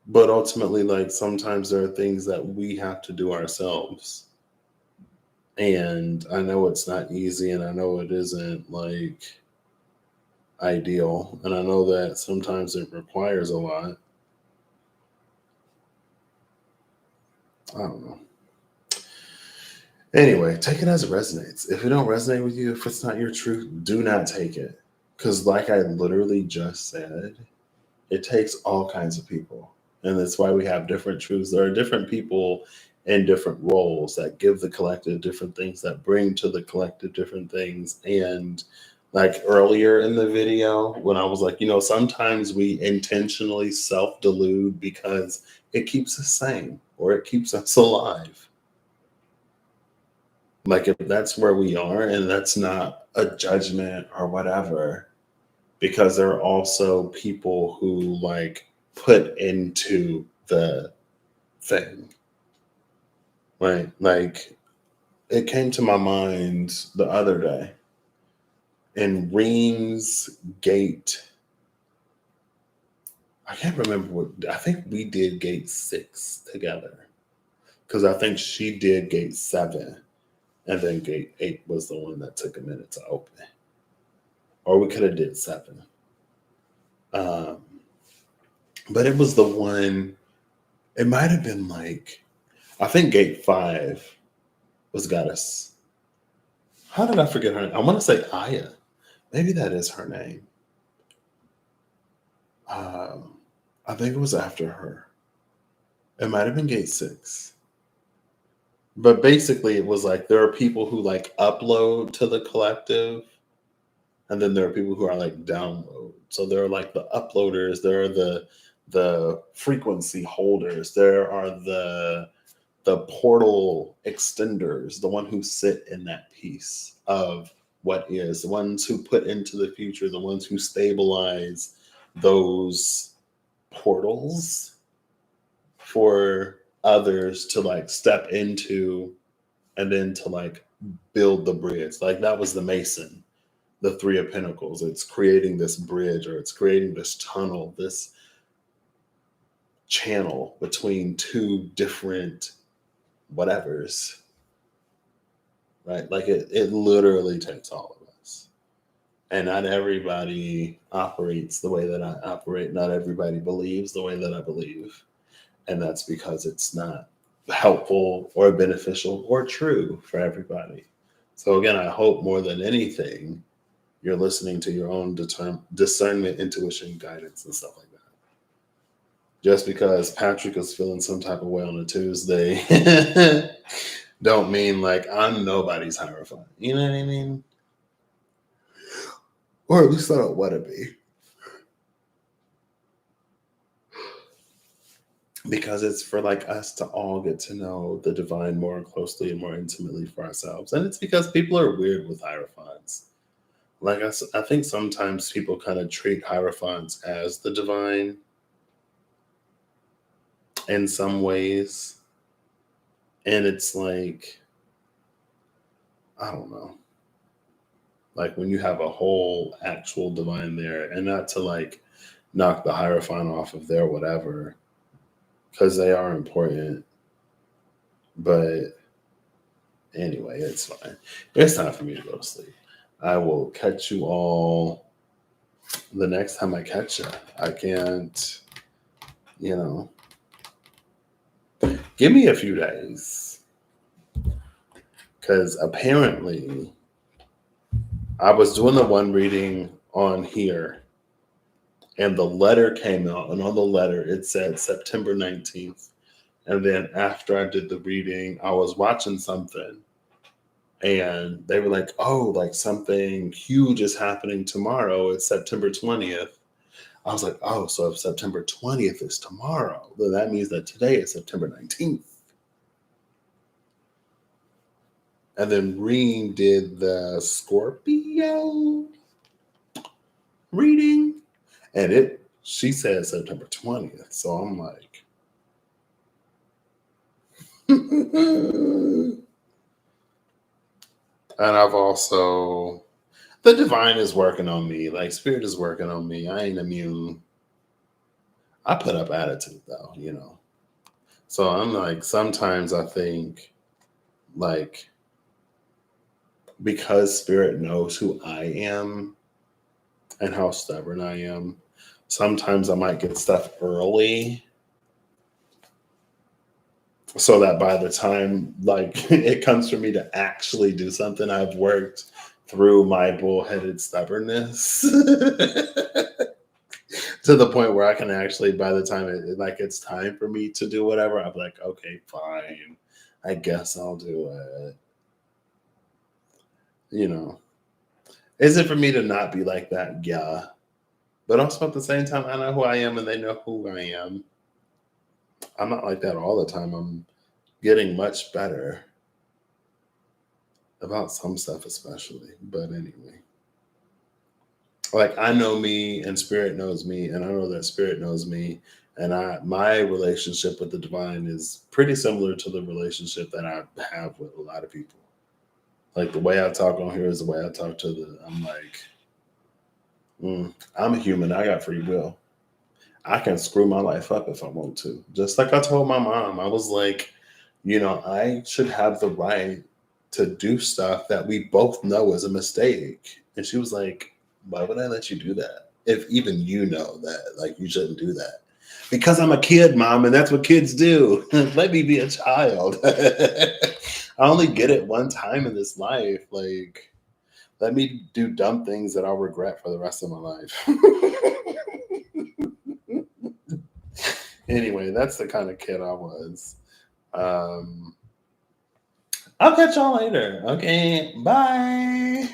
But ultimately, like sometimes there are things that we have to do ourselves. And I know it's not easy, and I know it isn't like ideal. And I know that sometimes it requires a lot. I don't know. Anyway, take it as it resonates. If it don't resonate with you, if it's not your truth, do not take it. Because, like I literally just said, it takes all kinds of people. And that's why we have different truths. There are different people in different roles that give the collective different things, that bring to the collective different things. And like earlier in the video, when I was like, sometimes we intentionally self delude because it keeps us sane or it keeps us alive. Like if that's where we are, and that's not a judgment or whatever, because there are also people who like put into the thing, right? Like it came to my mind the other day in Reams Gate. I can't remember I think we did Gate 6 together, because I think she did Gate 7, and then Gate 8 was the one that took a minute to open. Or we could have did 7. Um, but it was the one, it might have been like, I think Gate 5 was Goddess. How did I forget her name? I want to say Aya. Maybe that is her name. I think it was after her. It might have been Gate 6. But basically, it was like there are people who like upload to the collective, and then there are people who are like download. So there are like the uploaders, there are the frequency holders, there are the portal extenders, the one who sit in that piece of what is, the ones who put into the future, the ones who stabilize those portals for others to like step into, and then to like build the bridge. Like that was the Mason, the Three of Pentacles. It's creating this bridge, or it's creating this tunnel, this channel between two different whatevers, right? Like it literally takes all of us. And not everybody operates the way that I operate. Not everybody believes the way that I believe. And that's because it's not helpful or beneficial or true for everybody. So again, I hope more than anything, you're listening to your own discernment, intuition, guidance, and stuff like that. Just because Patrick is feeling some type of way on a Tuesday don't mean like I'm nobody's hierophant. You know what I mean? Or at least I don't want to be. Because it's for like us to all get to know the divine more closely and more intimately for ourselves. And it's because people are weird with hierophants. Like I think sometimes people kind of treat hierophants as the divine in some ways. And it's like, I don't know. Like when you have a whole actual divine there, and not to like knock the hierophant off of their whatever, because they are important. But anyway, it's fine. It's time for me to go to sleep. I will catch you all the next time I catch you. I can't, you know, give me a few days. Because apparently I was doing the one reading on here and the letter came out. And on the letter, it said September 19th. And then after I did the reading, I was watching something and they were like, oh, like something huge is happening tomorrow. It's September 20th. I was like, oh, so if September 20th is tomorrow, then that means that today is September 19th. And then Reem did the Scorpio reading, and she said September 20th. So I'm like, and I've also, the divine is working on me. Like spirit is working on me. I ain't immune. I put up attitude though, you know. So I'm like, sometimes I think like, because spirit knows who I am and how stubborn I am, sometimes I might get stuff early so that by the time like it comes for me to actually do something, I've worked through my bullheaded stubbornness to the point where I can actually, by the time it's time for me to do whatever, I'm like, okay, fine, I guess I'll do it. You know, is it for me to not be like that? Yeah. But also at the same time, I know who I am and they know who I am. I'm not like that all the time. I'm getting much better about some stuff, especially. But anyway, like I know me and spirit knows me, and I know that spirit knows me. And my relationship with the divine is pretty similar to the relationship that I have with a lot of people. Like the way I talk on here is the way I talk to I'm like, I'm a human. I got free will. I can screw my life up if I want to. Just like I told my mom, I was like, I should have the right to do stuff that we both know is a mistake. And she was like, why would I let you do that? If even you know that, like, you shouldn't do that. Because I'm a kid, mom, and that's what kids do. Let me be a child. I only get it one time in this life. Like, let me do dumb things that I'll regret for the rest of my life. Anyway, that's the kind of kid I was. I'll catch y'all later. Okay, bye.